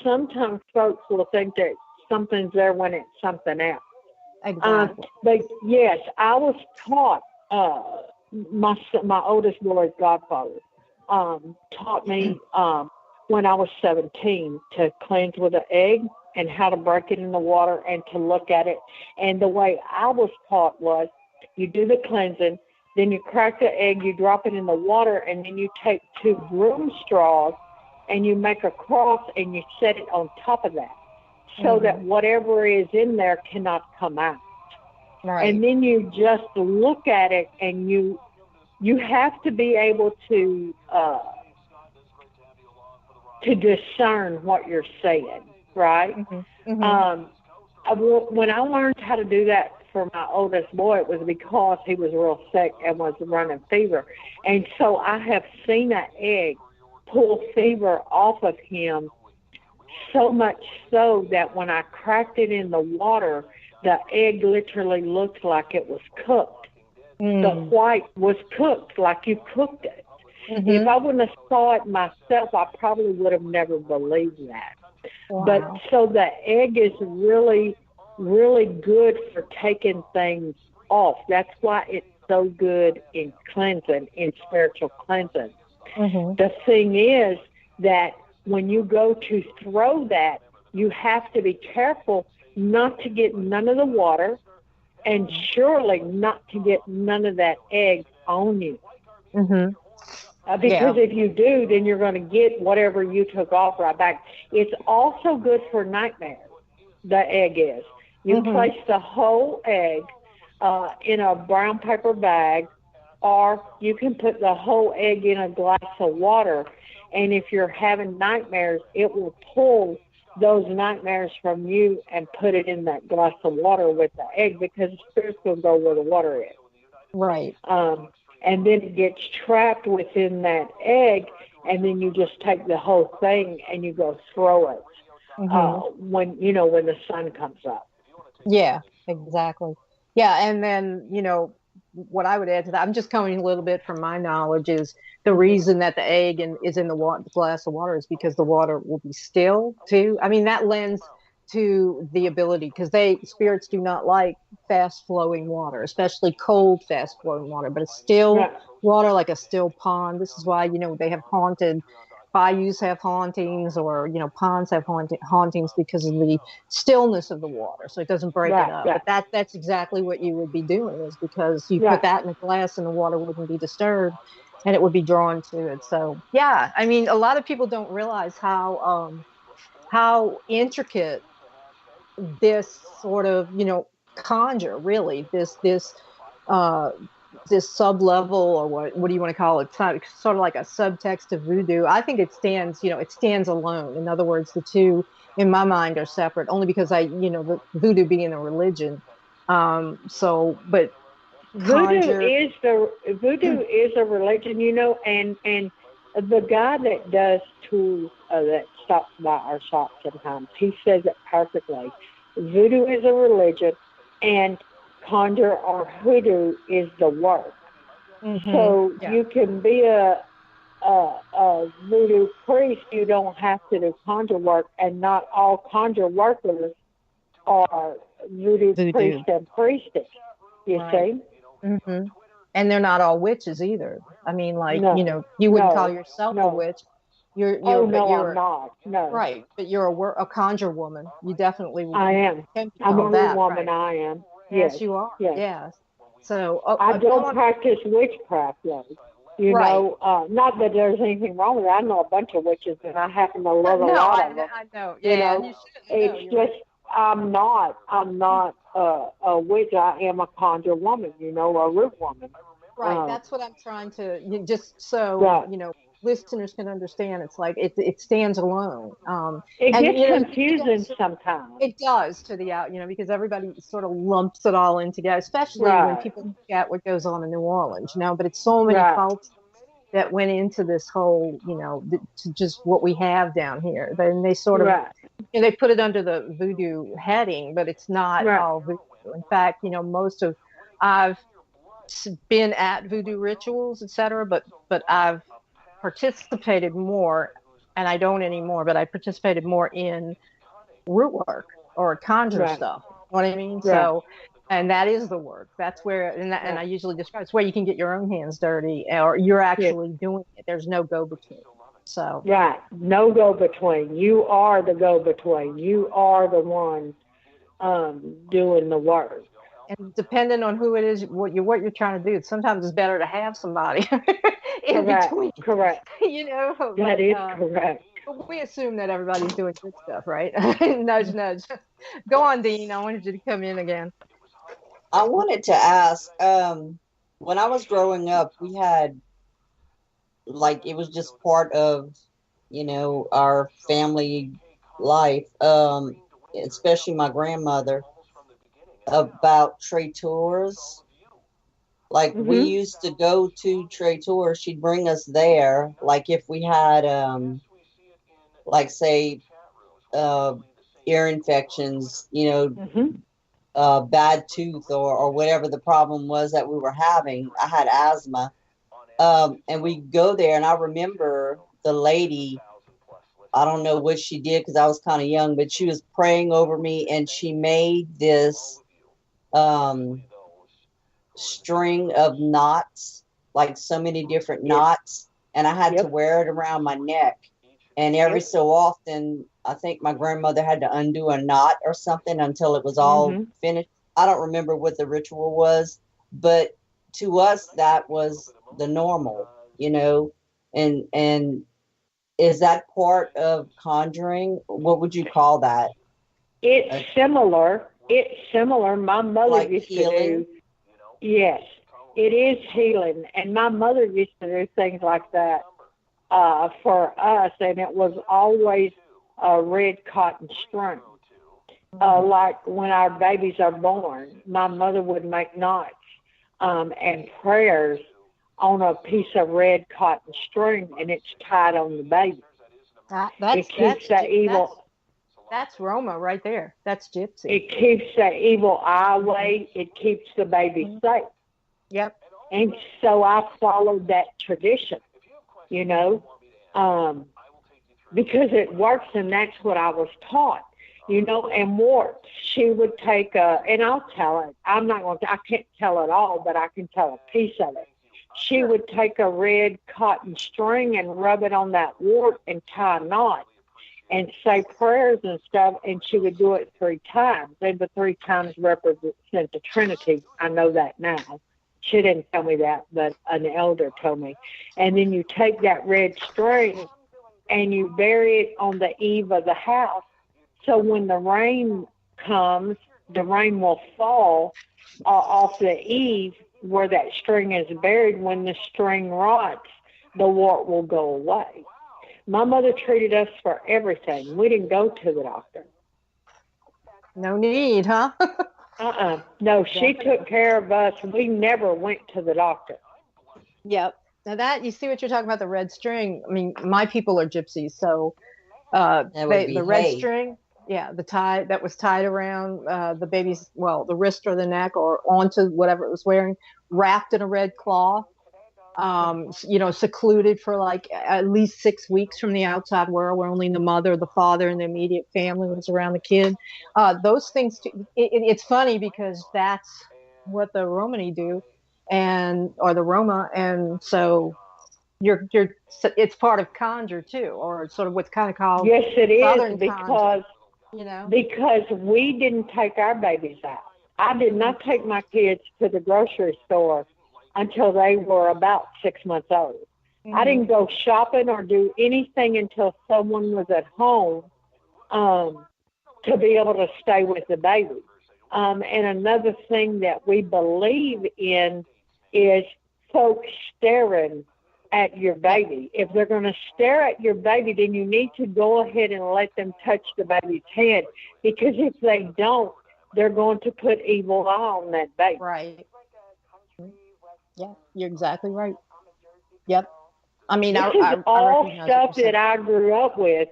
[SPEAKER 3] Sometimes folks will think that something's there when it's something else.
[SPEAKER 1] Exactly.
[SPEAKER 3] But yes, I was taught. My oldest boy's godfather taught me when I was 17 to cleanse with an egg and how to break it in the water and to look at it. And the way I was taught was you do the cleansing, then you crack the egg, you drop it in the water, and then you take 2 broom straws and you make a cross and you set it on top of that so that whatever is in there cannot come out.
[SPEAKER 1] Right.
[SPEAKER 3] And then you just look at it, and you have to be able to discern what you're saying, right? When I learned how to do that for my oldest boy, it was because he was real sick and was running fever. And so I have seen that egg pull fever off of him, so much so that when I cracked it in the water, the egg literally looked like it was cooked. The white was cooked like you cooked it. If I wouldn't have saw it myself, I probably would have never believed that.
[SPEAKER 1] Wow.
[SPEAKER 3] But so the egg is really, really good for taking things off. That's why it's so good in cleansing, in spiritual cleansing. The thing is that when you go to throw that, you have to be careful not to get none of the water, and surely not to get none of that egg on you. Because if you do, then you're going to get whatever you took off right back. It's also good for nightmares, the egg is. You place the whole egg in a brown paper bag, or you can put the whole egg in a glass of water, and if you're having nightmares, it will pull those nightmares from you and put it in that glass of water with the egg, because the spirits will go where the water is.
[SPEAKER 1] Right.
[SPEAKER 3] And then it gets trapped within that egg, and then you just take the whole thing and you go throw it when the sun comes up.
[SPEAKER 1] Yeah, exactly. Yeah, and then, what I would add to that, I'm just coming a little bit from my knowledge, is the reason that the egg is in the glass of water is because the water will be still too. I mean, that lends to the ability, because spirits do not like fast flowing water, especially cold fast flowing water, but it's still water, like a still pond. This is why, they have haunted bayous, have hauntings, or ponds have hauntings, because of the stillness of the water, so it doesn't break it up. But that's exactly what you would be doing, is because you put that in a glass and the water wouldn't be disturbed and it would be drawn to it. So yeah, I mean, a lot of people don't realize how intricate this sort of conjure, really, uh this sub level, or what do you want to call it? It's sort of like a subtext of voodoo. I think it stands alone. In other words, the two in my mind are separate, only because the voodoo being a religion. But
[SPEAKER 3] Voodoo
[SPEAKER 1] conjure.
[SPEAKER 3] is a religion, and the guy that does tools that stops by our shop sometimes, he says it perfectly. Voodoo is a religion, and conjure or hoodoo is the work. So you can be a voodoo priest. You don't have to do conjure work, and not all conjure workers are voodoo priests and priestess. You see?
[SPEAKER 1] And they're not all witches either. I mean, like, you wouldn't call yourself a witch.
[SPEAKER 3] I'm not. No.
[SPEAKER 1] Right, but you're a conjure woman. You definitely
[SPEAKER 3] I am. I'm a
[SPEAKER 1] that,
[SPEAKER 3] woman.
[SPEAKER 1] right?
[SPEAKER 3] I am.
[SPEAKER 1] Yes, you are. Yes. So
[SPEAKER 3] I don't practice witchcraft, though. Not that there's anything wrong with it. I know a bunch of witches, and I happen to love a lot of them.
[SPEAKER 1] I know. Yeah, you should.
[SPEAKER 3] It's just I'm not a witch. I am a conjure woman. A root woman.
[SPEAKER 1] Right. That's what I'm trying to just so listeners can understand, it's like it stands alone.
[SPEAKER 3] It
[SPEAKER 1] And
[SPEAKER 3] gets
[SPEAKER 1] you know,
[SPEAKER 3] confusing sometimes.
[SPEAKER 1] it does to the out, you know, because everybody sort of lumps it all in together, especially when
[SPEAKER 3] Right.
[SPEAKER 1] people look at what goes on in New Orleans, you know. But it's so many
[SPEAKER 3] Right.
[SPEAKER 1] cults that went into this whole, you know, to just what we have down here. Then they sort of,
[SPEAKER 3] Right.
[SPEAKER 1] you know, they put it under the voodoo heading, but it's not
[SPEAKER 3] Right.
[SPEAKER 1] all voodoo. In fact, you know, I've been at voodoo rituals, etc., but I've participated more, and I don't anymore, but I participated more in root work or conjure
[SPEAKER 3] Right.
[SPEAKER 1] stuff. You know what I mean?
[SPEAKER 3] Right.
[SPEAKER 1] So, and that is the work. That's where, and I
[SPEAKER 3] Right.
[SPEAKER 1] usually describe it's where you can get your own hands dirty, or you're
[SPEAKER 3] Yeah.
[SPEAKER 1] actually doing it. There's no go between. So,
[SPEAKER 3] Right. No go between. You are the go between. You are the one doing the work.
[SPEAKER 1] and depending on who it is, what you're trying to do, sometimes it's better to have somebody in
[SPEAKER 3] Correct.
[SPEAKER 1] between,
[SPEAKER 3] Correct.
[SPEAKER 1] you know.
[SPEAKER 3] That is correct.
[SPEAKER 1] But we assume that everybody's doing good stuff, right? Nudge, nudge. Go on, Dean. I wanted you to come in again.
[SPEAKER 2] I wanted to ask, when I was growing up, we had, like, it was just part of, our family life, especially my grandmother, about traitors. Like, we
[SPEAKER 3] Mhm.
[SPEAKER 2] used to go to traitors. She'd bring us there. Like, if we had, like, say, uh, ear infections,
[SPEAKER 3] Mhm.
[SPEAKER 2] bad tooth, or whatever the problem was that we were having. I had asthma. And we go there, and I remember the lady, I don't know what she did because I was kind of young, but she was praying over me, and she made this um, string of knots, like so many different
[SPEAKER 3] Yep.
[SPEAKER 2] knots, and I had to
[SPEAKER 3] Yep.
[SPEAKER 2] wear it around my neck. And every
[SPEAKER 3] Yep.
[SPEAKER 2] so often, I think my grandmother had to undo a knot or something until it was all
[SPEAKER 3] Mhm.
[SPEAKER 2] finished. I don't remember what the ritual was, but to us, that was the normal, and is that part of conjuring? What would you call that?
[SPEAKER 3] It's
[SPEAKER 2] Uh,
[SPEAKER 3] similar. It's similar. My mother
[SPEAKER 2] like
[SPEAKER 3] used to
[SPEAKER 2] healing?
[SPEAKER 3] do. Yes, it is healing, and my mother used to do things like that for us, and it was always a red cotton string. Like when our babies are born, my mother would make knots and prayers on a piece of red cotton string, and it's tied on the baby.
[SPEAKER 1] That,
[SPEAKER 3] It
[SPEAKER 1] that's
[SPEAKER 3] keeps
[SPEAKER 1] that's
[SPEAKER 3] the
[SPEAKER 1] that's
[SPEAKER 3] evil.
[SPEAKER 1] that's Roma right there. That's Gypsy.
[SPEAKER 3] It keeps the evil eye away. It keeps the baby
[SPEAKER 1] Mhm.
[SPEAKER 3] safe.
[SPEAKER 1] Yep.
[SPEAKER 3] And so I followed that tradition, you know, um, because it works, and that's what I was taught, And more, she would take and I'll tell it. I can't tell it all, but I can tell a piece of it. She would take a red cotton string and rub it on that wart and tie a knot and say prayers and stuff, and she would do it 3 times. And the 3 times represent the Trinity. I know that now. She didn't tell me that, but an elder told me. And then you take that red string and you bury it on the eave of the house. So when the rain comes, the rain will fall off the eave where that string is buried. When the string rots, the wart will go away. My mother treated us for everything. We didn't go to the doctor.
[SPEAKER 1] No need, huh?
[SPEAKER 3] No, she took
[SPEAKER 1] Definitely.
[SPEAKER 3] care of us. We never went to the doctor.
[SPEAKER 1] Yep. Now that you see what you're talking about, the red string. I mean, my people are gypsies, so
[SPEAKER 2] That would
[SPEAKER 1] they
[SPEAKER 2] be
[SPEAKER 1] the red
[SPEAKER 2] hay.
[SPEAKER 1] string, yeah, the tie that was tied around the baby's, well, the wrist or the neck or onto whatever it was wearing, wrapped in a red cloth. Secluded for like at least 6 weeks from the outside world, where only the mother, the father, and the immediate family was around the kid. Those things, it's funny because that's what the Romani do, or the Roma, and so it's part of conjure too, or sort of what's kind of called
[SPEAKER 3] Yes, it is
[SPEAKER 1] Southern conjure. You know.
[SPEAKER 3] because we didn't take our babies out. I did not take my kids to the grocery store until they were about 6 months old. I
[SPEAKER 1] Mm-hmm.
[SPEAKER 3] didn't go shopping or do anything until someone was at home um, to be able to stay with the baby. And another thing that we believe in is folks staring at your baby. If they're going to stare at your baby, then you need to go ahead and let them touch the baby's head, because if they don't, they're going to put evil eye on that baby.
[SPEAKER 1] Right. Yeah, you're exactly right. Yep. I mean,
[SPEAKER 3] This
[SPEAKER 1] I,
[SPEAKER 3] is
[SPEAKER 1] I, I
[SPEAKER 3] all
[SPEAKER 1] recognize what
[SPEAKER 3] stuff
[SPEAKER 1] you're saying.
[SPEAKER 3] that I grew up with,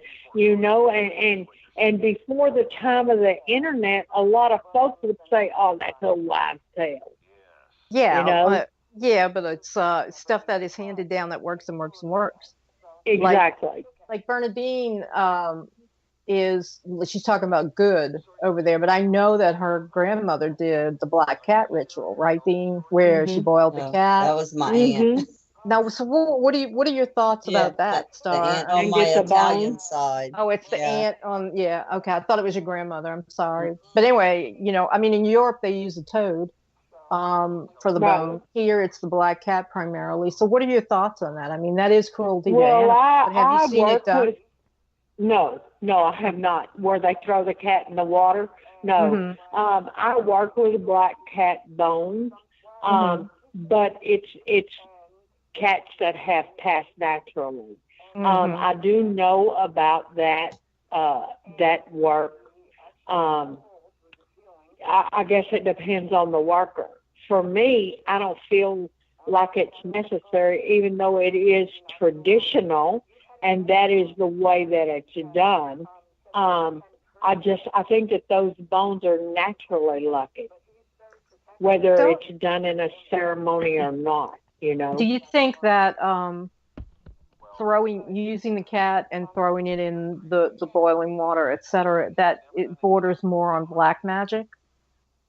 [SPEAKER 3] and before the time of the internet, a lot of folks would say, "Oh, that's a wives' tale,"
[SPEAKER 1] Yeah, yeah, but it's stuff that is handed down that works and works and works. Like
[SPEAKER 3] Exactly.
[SPEAKER 1] like Bernadine is she's talking about good over there, but I know that her grandmother did the black cat ritual, right, Dean, where she
[SPEAKER 3] Mhm.
[SPEAKER 1] boiled the
[SPEAKER 2] No,
[SPEAKER 1] cat.
[SPEAKER 2] that was my aunt.
[SPEAKER 3] Mhm.
[SPEAKER 1] Now, so what are your thoughts
[SPEAKER 2] Yeah,
[SPEAKER 1] about that,
[SPEAKER 2] the
[SPEAKER 1] Starr?
[SPEAKER 2] aunt
[SPEAKER 1] I
[SPEAKER 2] on
[SPEAKER 3] And
[SPEAKER 1] mean,
[SPEAKER 2] my
[SPEAKER 3] get the
[SPEAKER 2] Italian
[SPEAKER 3] bone.
[SPEAKER 2] side.
[SPEAKER 1] oh, it's the
[SPEAKER 2] Yeah.
[SPEAKER 1] aunt on, yeah, okay. I thought it was your grandmother. I'm sorry. But anyway, I mean, in Europe they use a toad for the
[SPEAKER 3] Right.
[SPEAKER 1] bone. Here it's the black cat primarily. So what are your thoughts on that? I mean, that is cruelty to
[SPEAKER 3] Well,
[SPEAKER 1] animals,
[SPEAKER 3] I
[SPEAKER 1] but have you
[SPEAKER 3] I
[SPEAKER 1] seen it
[SPEAKER 3] work
[SPEAKER 1] done?
[SPEAKER 3] with no, no, I have not. Where they throw the cat in the water? No.
[SPEAKER 1] Mm-hmm.
[SPEAKER 3] I work with black cat bones,
[SPEAKER 1] Mm-hmm.
[SPEAKER 3] but it's cats that have passed naturally.
[SPEAKER 1] Mm-hmm.
[SPEAKER 3] I do know about that work. Um, I guess it depends on the worker. For me, I don't feel like it's necessary, even though it is traditional and that is the way that it's done. Um, I think that those bones are naturally lucky, whether
[SPEAKER 1] Don't
[SPEAKER 3] it's done in a ceremony or not.
[SPEAKER 1] do you think that throwing using the cat and throwing it in the boiling water, etc., that it borders more on black magic,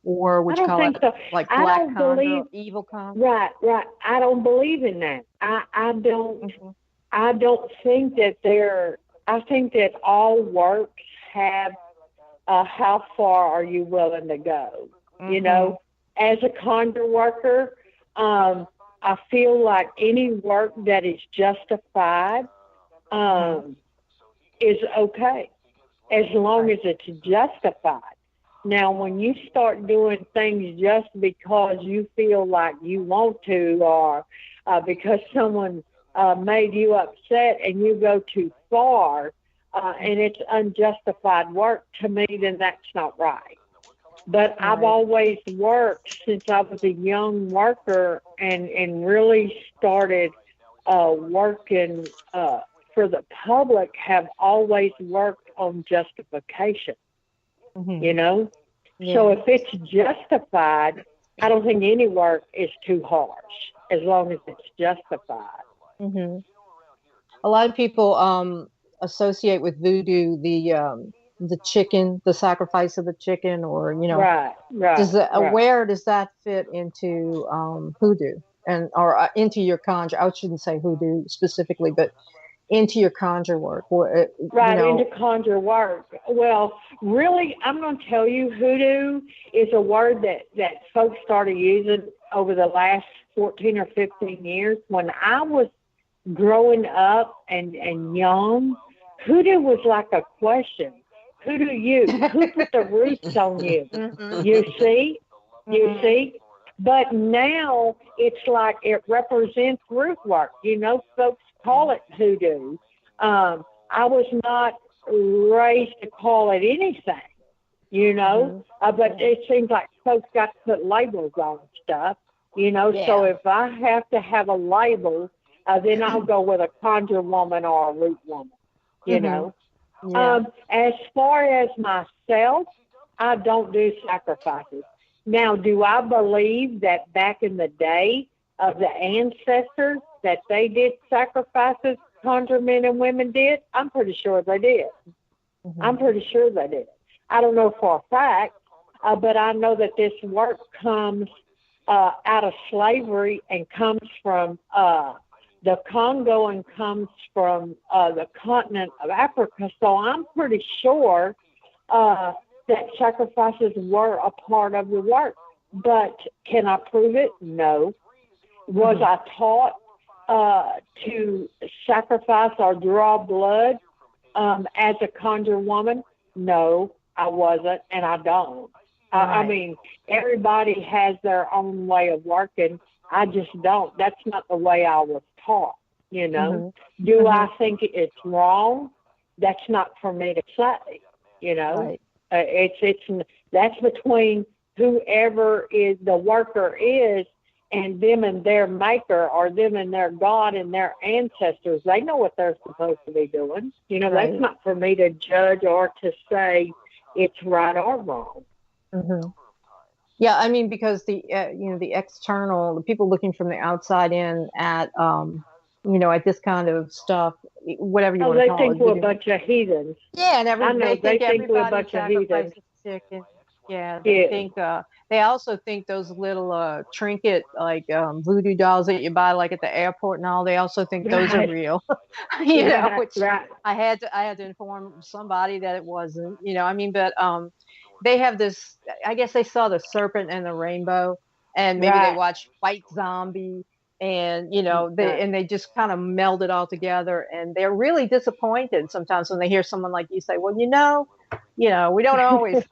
[SPEAKER 1] or
[SPEAKER 3] I
[SPEAKER 1] would you
[SPEAKER 3] don't
[SPEAKER 1] call it
[SPEAKER 3] think so.
[SPEAKER 1] like
[SPEAKER 3] I
[SPEAKER 1] black
[SPEAKER 3] don't
[SPEAKER 1] conjure
[SPEAKER 3] believe
[SPEAKER 1] or evil conjure?
[SPEAKER 3] right, right. I don't believe in that. I don't.
[SPEAKER 1] Mm-hmm.
[SPEAKER 3] I don't think that they're. I think that all works have how far are you willing to go? You
[SPEAKER 1] Mm-hmm.
[SPEAKER 3] know, as a conjure worker, I feel like any work that is justified
[SPEAKER 1] Mm-hmm.
[SPEAKER 3] um, is okay as long
[SPEAKER 1] Right.
[SPEAKER 3] as it's justified. Now, when you start doing things just because you feel like you want to, or because someone made you upset and you go too far, and it's unjustified work, to me, then that's not right. But I've
[SPEAKER 1] Right.
[SPEAKER 3] always worked since I was a young worker, and really started working for the public, have always worked on justification, you
[SPEAKER 1] Mm-hmm.
[SPEAKER 3] know? So
[SPEAKER 1] Yeah.
[SPEAKER 3] if it's justified, I don't think any work is too harsh as long as it's justified.
[SPEAKER 1] Mm-hmm. A lot of people associate with voodoo the chicken, the sacrifice of the chicken, or
[SPEAKER 3] Right,
[SPEAKER 1] does
[SPEAKER 3] right, right.
[SPEAKER 1] where does that fit into hoodoo and or into your conjure? I shouldn't say hoodoo specifically, but into your conjure work. Or
[SPEAKER 3] Right, into conjure work. Well, really, I'm going to tell you, hoodoo is a word that folks started using over the last 14 or 15 years. When I was growing up and young, hoodoo was like a question. Who do you? Who put the roots on you?
[SPEAKER 1] hmm
[SPEAKER 3] You see? You
[SPEAKER 1] hmm
[SPEAKER 3] see? But now it's like it represents root work. Folks call it hoodoo. I was not raised to call it anything,
[SPEAKER 1] hmm
[SPEAKER 3] but
[SPEAKER 1] Yeah.
[SPEAKER 3] it seems like folks got to put labels on stuff. So
[SPEAKER 1] Yeah.
[SPEAKER 3] if I have to have a label, then I'll go with a conjure woman or a root woman, you
[SPEAKER 1] hmm
[SPEAKER 3] know.
[SPEAKER 1] Yeah.
[SPEAKER 3] As far as myself, I don't do sacrifices. Now, do I believe that back in the day of the ancestors that they did sacrifices, conjure men and women did? I'm pretty sure they did. I'm
[SPEAKER 1] hmm
[SPEAKER 3] pretty sure they did. I don't know for a fact, but I know that this work comes out of slavery and comes from the Congo and comes from the continent of Africa. So I'm pretty sure uh, that sacrifices were a part of the work. But can I prove it? No. Was
[SPEAKER 1] hmm
[SPEAKER 3] I taught to sacrifice or draw blood as a conjure woman? No, I wasn't, and I don't. I
[SPEAKER 1] Right.
[SPEAKER 3] mean, everybody has their own way of working. I just don't. That's not the way I was taught. You know,
[SPEAKER 1] Mm-hmm.
[SPEAKER 3] do
[SPEAKER 1] Mm-hmm.
[SPEAKER 3] I think it's wrong? That's not for me to say. You know,
[SPEAKER 1] Right.
[SPEAKER 3] That's between whoever is the worker is and them and their maker, or them and their God and their ancestors. They know what they're supposed to be doing. You know, that's
[SPEAKER 1] Right.
[SPEAKER 3] not for me to judge or to say it's right or wrong.
[SPEAKER 1] Mm-hmm. Yeah, I mean, because the external, the people looking from the outside in at, at this kind of stuff, whatever you
[SPEAKER 3] Oh,
[SPEAKER 1] want to
[SPEAKER 3] they
[SPEAKER 1] call it,
[SPEAKER 3] think we're a
[SPEAKER 1] voodoo.
[SPEAKER 3] bunch of heathens.
[SPEAKER 1] Yeah, and
[SPEAKER 3] I know
[SPEAKER 1] they
[SPEAKER 3] they
[SPEAKER 1] think
[SPEAKER 3] think we're a
[SPEAKER 1] everybody
[SPEAKER 3] bunch of heathens.
[SPEAKER 1] sacrifices chicken. Yeah, they
[SPEAKER 3] Yeah,
[SPEAKER 1] think they also think those little trinket like voodoo dolls that you buy like at the airport and all, they also think those are
[SPEAKER 3] right,
[SPEAKER 1] real.
[SPEAKER 3] right,
[SPEAKER 1] Which
[SPEAKER 3] right,
[SPEAKER 1] I had to inform somebody that it wasn't, I mean, but they have this, I guess they saw the serpent and the rainbow, and maybe they
[SPEAKER 3] right,
[SPEAKER 1] watched White Zombie, and
[SPEAKER 3] right.
[SPEAKER 1] they just kind of meld it all together, and they're really disappointed sometimes when they hear someone like you say, well, we don't always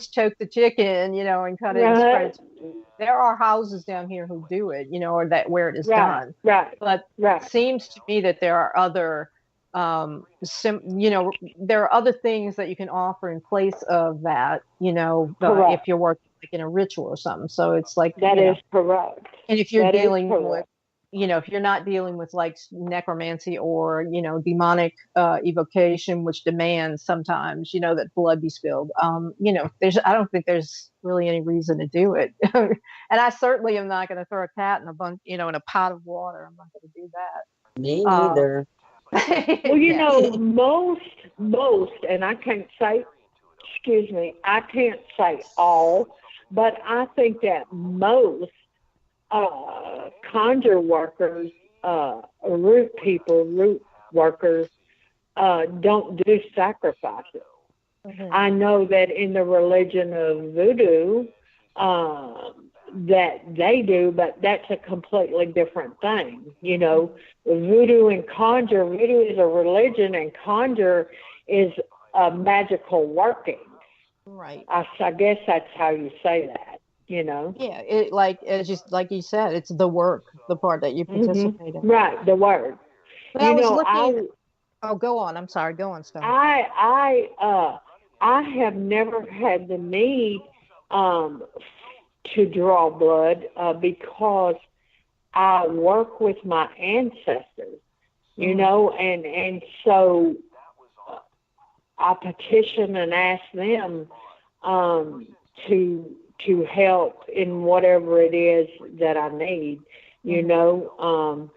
[SPEAKER 1] choke the chicken, and cut it and spread
[SPEAKER 3] Right,
[SPEAKER 1] it. There are houses down here who do it, or that where it is
[SPEAKER 3] right,
[SPEAKER 1] done.
[SPEAKER 3] right,
[SPEAKER 1] But it
[SPEAKER 3] right.
[SPEAKER 1] seems to me that there are other, there are other things that you can offer in place of that, if
[SPEAKER 3] Correct.
[SPEAKER 1] you're working like in a ritual or something. So it's like,
[SPEAKER 3] That is correct.
[SPEAKER 1] and if you're
[SPEAKER 3] That is
[SPEAKER 1] dealing with,
[SPEAKER 3] correct.
[SPEAKER 1] if you're not dealing with like necromancy or, demonic evocation, which demands sometimes, that blood be spilled, I don't think there's really any reason to do it. And I certainly am not going to throw a cat in a bunch, in a pot of water. I'm not going to do
[SPEAKER 2] Me
[SPEAKER 1] that.
[SPEAKER 2] neither.
[SPEAKER 3] Well,
[SPEAKER 1] Yes.
[SPEAKER 3] most, and I can't say, excuse me, I can't say all, but I think that most conjure workers, root workers, don't do sacrifices.
[SPEAKER 1] Mhm.
[SPEAKER 3] I know that in the religion of voodoo, that they do, but that's a completely different thing. Voodoo and conjure, voodoo is a religion and conjure is a magical working.
[SPEAKER 1] Right.
[SPEAKER 3] I guess that's how you say that.
[SPEAKER 1] Yeah. It's just like you said, it's the work, the part that you participate in.
[SPEAKER 3] Right, the word.
[SPEAKER 1] But I
[SPEAKER 3] You
[SPEAKER 1] was
[SPEAKER 3] know,
[SPEAKER 1] looking. Oh, go on. I'm sorry. Go on, Star.
[SPEAKER 3] I have never had the need um, to draw blood because I work with my ancestors,
[SPEAKER 1] Mhm.
[SPEAKER 3] and so I petition and ask them um, to help in whatever it is that I need,
[SPEAKER 1] Mhm.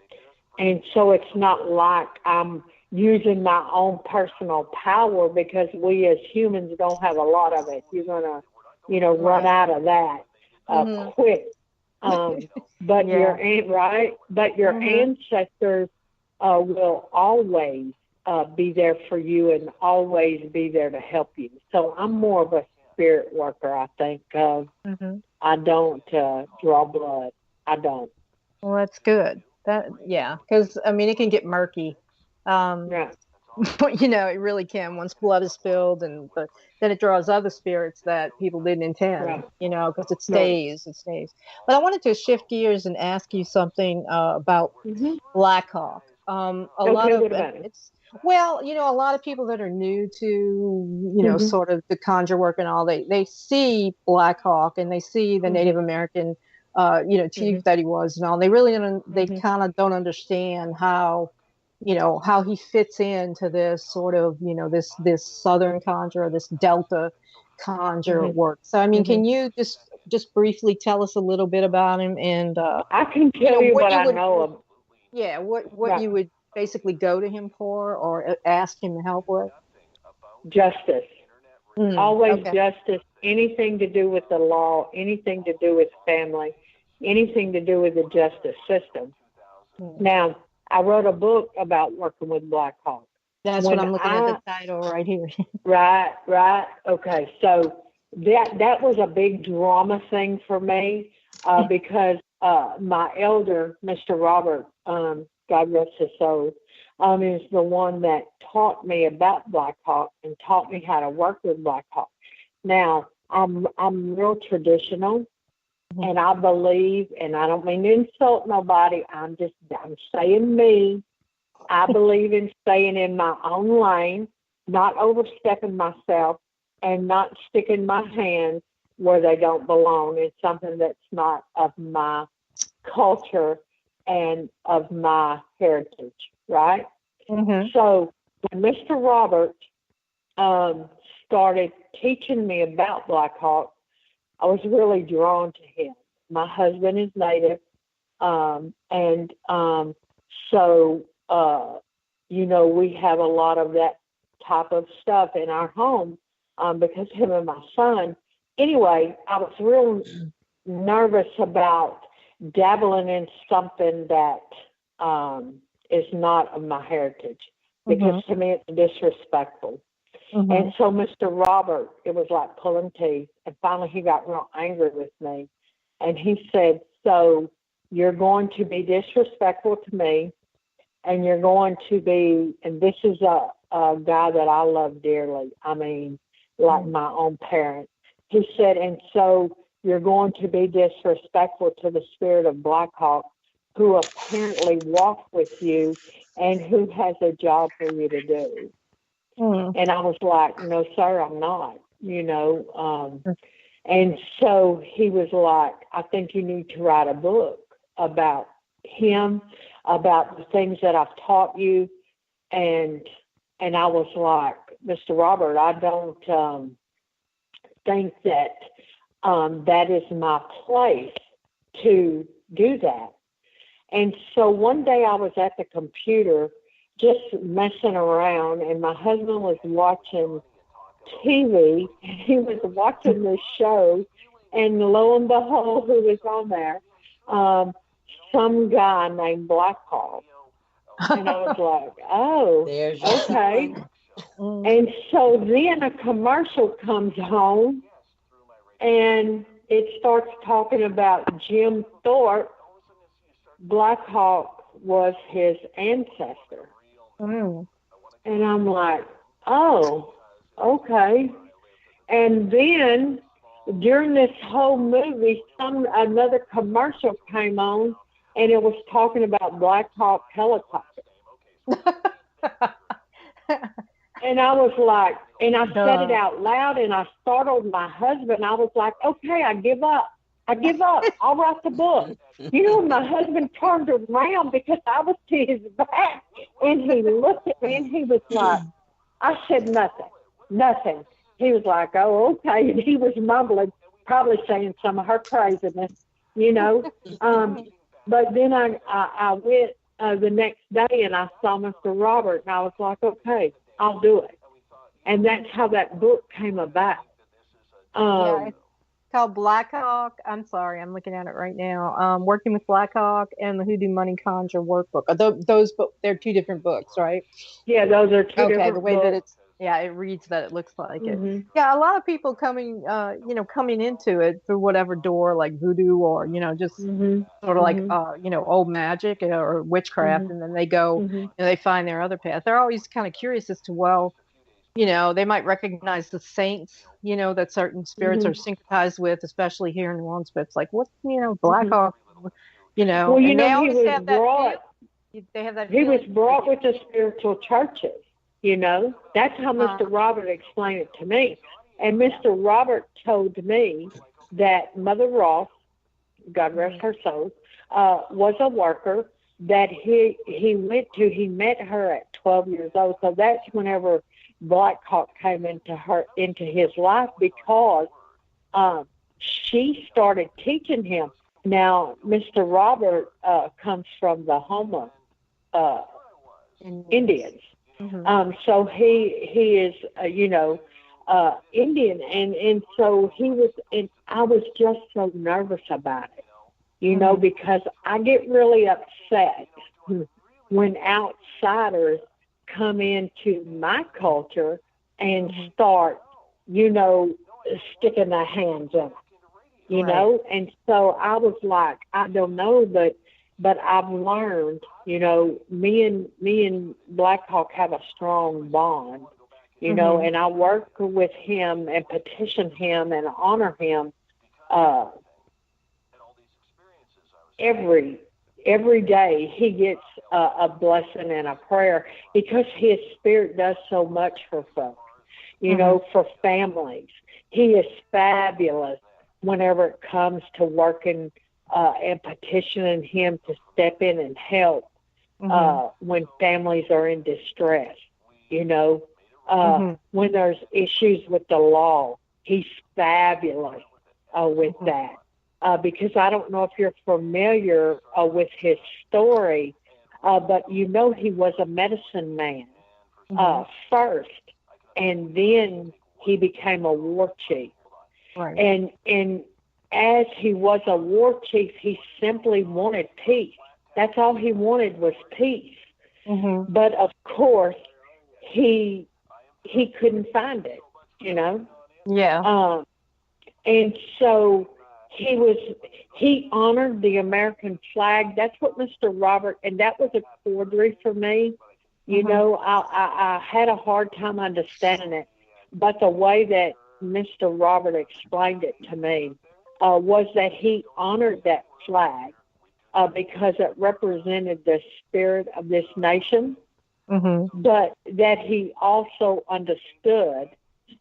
[SPEAKER 3] and so it's not like I'm using my own personal power, because we as humans don't have a lot of it. You're gonna, run
[SPEAKER 1] Right.
[SPEAKER 3] out of that
[SPEAKER 1] Mhm.
[SPEAKER 3] quick. Um, but
[SPEAKER 1] Yeah.
[SPEAKER 3] your
[SPEAKER 1] Mhm.
[SPEAKER 3] ancestors will always be there for you and always be there to help you. So I'm more of a spirit worker, I think.
[SPEAKER 1] Mhm.
[SPEAKER 3] I don't draw blood. I don't.
[SPEAKER 1] Well, that's good. Yeah, because I mean, it can get murky. Um,
[SPEAKER 3] Right.
[SPEAKER 1] but it really can once blood is spilled, and then it draws other spirits that people didn't intend.
[SPEAKER 3] Right.
[SPEAKER 1] Because it
[SPEAKER 3] Right.
[SPEAKER 1] stays, it stays. But I wanted to shift gears and ask you something about
[SPEAKER 3] Hmm.
[SPEAKER 1] Black Hawk. A lot
[SPEAKER 3] Okay.
[SPEAKER 1] of
[SPEAKER 3] What about it?
[SPEAKER 1] it's well, a lot of people that are new to,
[SPEAKER 3] Hmm.
[SPEAKER 1] sort of the conjure work and all, they see Black Hawk and they see the
[SPEAKER 3] Hmm.
[SPEAKER 1] Native American,
[SPEAKER 3] Hmm.
[SPEAKER 1] chief that he was and all. They really don't, they
[SPEAKER 3] Hmm.
[SPEAKER 1] kind of don't understand how he fits into this sort of, this Southern conjure, this Delta conjure
[SPEAKER 3] Hmm.
[SPEAKER 1] work. So, I mean,
[SPEAKER 3] Hmm.
[SPEAKER 1] can you just briefly tell us a little bit about him and,
[SPEAKER 3] I can tell you
[SPEAKER 1] what
[SPEAKER 3] what
[SPEAKER 1] you
[SPEAKER 3] I
[SPEAKER 1] would,
[SPEAKER 3] know of.
[SPEAKER 1] yeah, what
[SPEAKER 3] Right.
[SPEAKER 1] you would basically go to him for or ask him to help with?
[SPEAKER 3] Justice. Always
[SPEAKER 1] Okay.
[SPEAKER 3] justice. Anything to do with the law. Anything to do with family. Anything to do with the justice system.
[SPEAKER 1] Mm.
[SPEAKER 3] Now, I wrote a book about working with Black Hawk.
[SPEAKER 1] That's what
[SPEAKER 3] When
[SPEAKER 1] I'm looking at the
[SPEAKER 3] I
[SPEAKER 1] title right here.
[SPEAKER 3] Right. Okay, so that was a big drama thing for me because my elder, Mr. Robert, God rest his soul, is the one that taught me about Black Hawk and taught me how to work with Black Hawk. Now I'm real traditional, And I believe, and I don't mean to insult nobody, I'm saying me. I believe in staying in my own lane, not overstepping myself, and not sticking my hands where they don't belong in something that's not of my culture and of my heritage, right? So when Mr. Robert started teaching me about Black Hawk, I was really drawn to him. My husband is Native, and so we have a lot of that type of stuff in our home because him and my son. Anyway, I was real nervous about dabbling in something that is not of my heritage because to me it's disrespectful. And so Mr. Robert, it was like pulling teeth. And finally he got real angry with me. And he said, so you're going to be disrespectful to me, and you're going to be, and this is a guy that I love dearly. I mean, like my own parent. He said, and so you're going to be disrespectful to the spirit of Black Hawk, who apparently walked with you and who has a job for you to do. And I was like, no, sir, I'm not, and so he was like, I think you need to write a book about him, about the things that I've taught you. And I was like, Mr. Robert, I don't think that that is my place to do that. And so one day I was at the computer just messing around, and my husband was watching TV. He was watching this show, and lo and behold, who was on there? Some guy named Black Hawk. And I was like, oh, okay. And so then a commercial comes on, and it starts talking about Jim Thorpe. Black Hawk was his ancestor. And I'm like, oh, okay. And then during this whole movie, another commercial came on, and it was talking about Black Hawk helicopters. And I was like, and I said it out loud, and I startled my husband. I was like, okay, I give up. I'll write the book. My husband turned around because I was to his back, and he looked at me, and he was like, I said nothing. He was like, oh, okay. And he was mumbling, probably saying some of her craziness, But then I went the next day, and I saw Mr. Robert, and I was like, okay, I'll do it. And that's how that book came about.
[SPEAKER 1] It's called Black Hawk. I'm sorry, I'm looking at it right now. Working with Black Hawk and the Hoodoo Money Conjure workbook. Those books, they're two different books, right?
[SPEAKER 3] Yeah, those are two different books.
[SPEAKER 1] The way that it reads that, it looks like it. Yeah, a lot of people coming into it through whatever door, like voodoo or, just sort of like, old magic or witchcraft. And then they go and they find their other path. They're always kind of curious as to, well, they might recognize the saints, that certain spirits are syncretized with, especially here in New Orleans. But it's like, what, Black Hawk,
[SPEAKER 3] Well, and they always have that.
[SPEAKER 1] They have that.
[SPEAKER 3] He was brought with the spiritual churches. That's how Mr. Robert explained it to me. And Mr. Robert told me that Mother Ross, God rest her soul, was a worker that he went to. He met her at 12 years old. So that's whenever Black Hawk came into his life, because she started teaching him. Now, Mr. Robert comes from the Houma Indians. So he is, Indian. And so he was, and I was just so nervous about it, because I get really upset when outsiders come into my culture and start, sticking their hands in it, And so I was like, I don't know, but I've learned, me and Black Hawk have a strong bond, and I work with him and petition him and honor him every day he gets a blessing and a prayer because his spirit does so much for folks, you know, for families. He is fabulous whenever it comes to working and petitioning him to step in and help when families are in distress, you know. When there's issues with the law, he's fabulous with that. Because I don't know if you're familiar with his story, but you know he was a medicine man first, and then he became a war chief.
[SPEAKER 1] Right.
[SPEAKER 3] And as he was a war chief, he simply wanted peace. That's all he wanted was peace. But of course, he couldn't find it, you know?
[SPEAKER 1] Yeah.
[SPEAKER 3] And so he honored the American flag. That's what Mr. Robert, and that was a quandary for me. You know, I had a hard time understanding it, but the way that Mr. Robert explained it to me was that he honored that flag because it represented the spirit of this nation, but that he also understood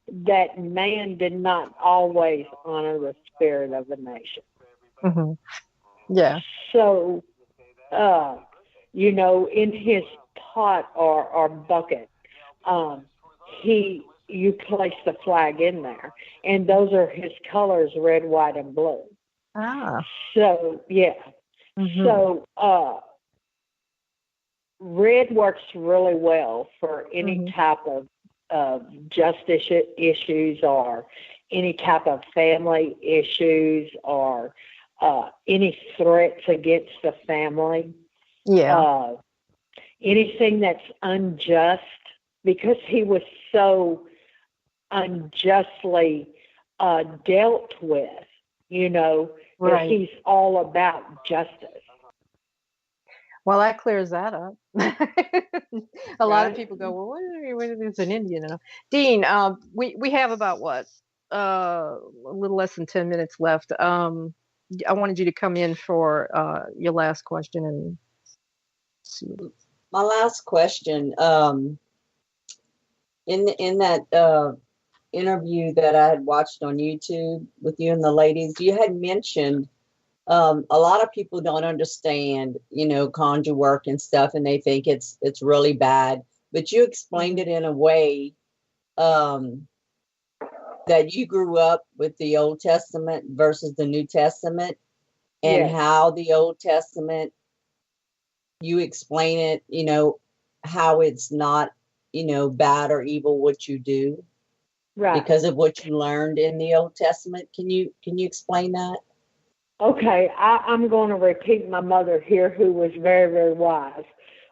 [SPEAKER 3] that man did not always honor the spirit of the nation.
[SPEAKER 1] Yeah.
[SPEAKER 3] So, you know, in his pot or bucket, you place the flag in there, and those are his colors, red, white, and blue. So, yeah. So, red works really well for any type of justice issues or any type of family issues or any threats against the family.
[SPEAKER 1] Yeah.
[SPEAKER 3] Anything that's unjust, because he was so unjustly dealt with, you know, that he's all about justice.
[SPEAKER 1] Well, that clears that up. A lot of people go, well, what is an Indian? Dean, we have about what? A little less than 10 minutes left. I wanted you to come in for your last question and see.
[SPEAKER 2] My last question, in that interview that I had watched on YouTube with you and the ladies, you had mentioned a lot of people don't understand, you know, conjure work and stuff, and they think it's really bad. But you explained it in a way that you grew up with the Old Testament versus the New Testament, and how the Old Testament, you explain it, you know, how it's not, you know, bad or evil what you do, because of what you learned in the Old Testament. Can you explain that?
[SPEAKER 3] Okay, I'm going to repeat my mother here, who was very, very wise.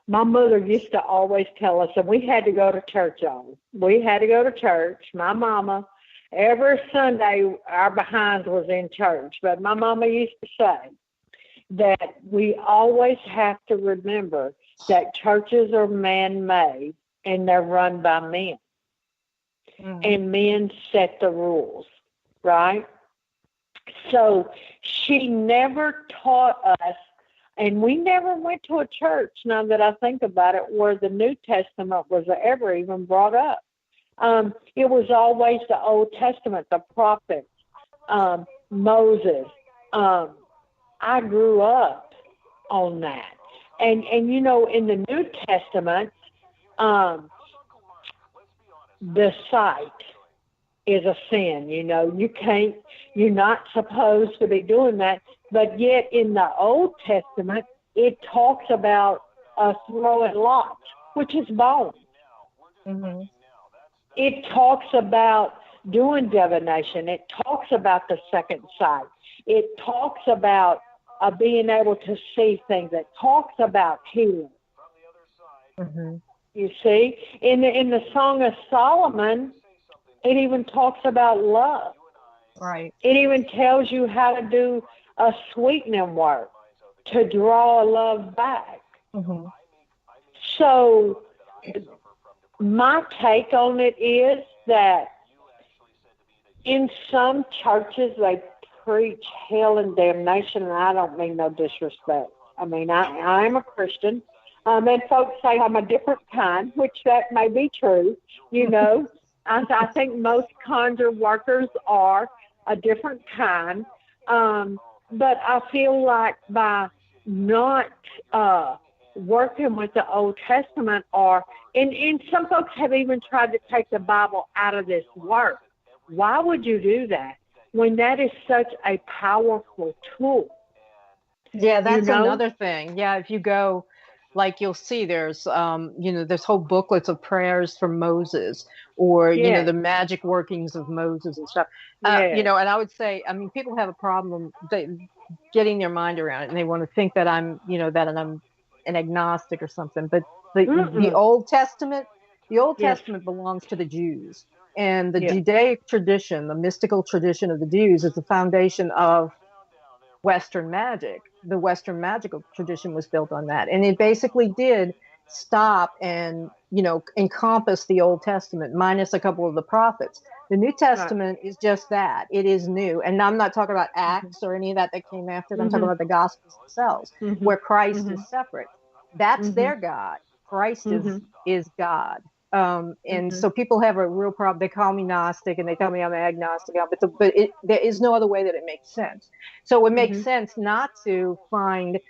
[SPEAKER 3] My mother used to always tell us, and we had to go to church on. We had to go to church. My mama, every Sunday, our behinds was in church. But my mama used to say that we always have to remember that churches are man-made and they're run by men. And men set the rules, right? So she never taught us, and we never went to a church, now that I think about it, where the New Testament was ever even brought up. It was always the Old Testament, the prophets, Moses. I grew up on that. And you know, in the New Testament, the sight is a sin. You know, you're not supposed to be doing that. But yet in the Old Testament, it talks about throwing lots, which is bone. It talks about doing divination. It talks about the second sight. It talks about being able to see things. It talks about healing. You see, in the Song of Solomon, it even talks about love.
[SPEAKER 1] Right.
[SPEAKER 3] It even tells you how to do a sweetening work to draw love back. So my take on it is that in some churches they preach hell and damnation, and I don't mean no disrespect. I mean, I am a Christian, and folks say I'm a different kind, which that may be true. You know, I think most conjure workers are a different kind, but I feel like by not working with the Old Testament, and some folks have even tried to take the Bible out of this work. Why would you do that when that is such a powerful tool?
[SPEAKER 1] Yeah, that's another thing. Yeah, if you go, like you'll see there's there's whole booklets of prayers from Moses, or the magic workings of Moses and stuff. And I would say, I mean, people have a problem getting their mind around it, and they want to think that I'm an agnostic or something. But the Old Testament, belongs to the Jews, and the Judaic tradition, the mystical tradition of the Jews, is the foundation of Western magic. The Western magical tradition was built on that, and it basically did stop and encompass the Old Testament minus a couple of the prophets. The New Testament is just that. It is new, and I'm not talking about Acts or any of that came after it. I'm talking about the Gospels themselves, where Christ is separate. That's their God. Christ is God. And so people have a real problem. They call me Gnostic, and they tell me I'm agnostic, but there is no other way that it makes sense. So it makes sense not to find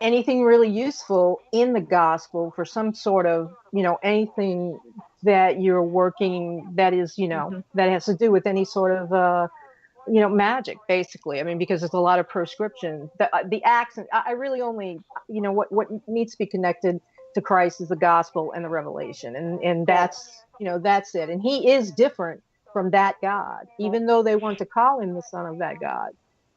[SPEAKER 1] anything really useful in the gospel for some sort of, anything that you're working that is, that has to do with any sort of, magic, basically. I mean, because there's a lot of prescription. The acts, I really only, what needs to be connected to Christ is the gospel and the revelation, and that's that's it. And he is different from that God, even though they want to call him the son of that God.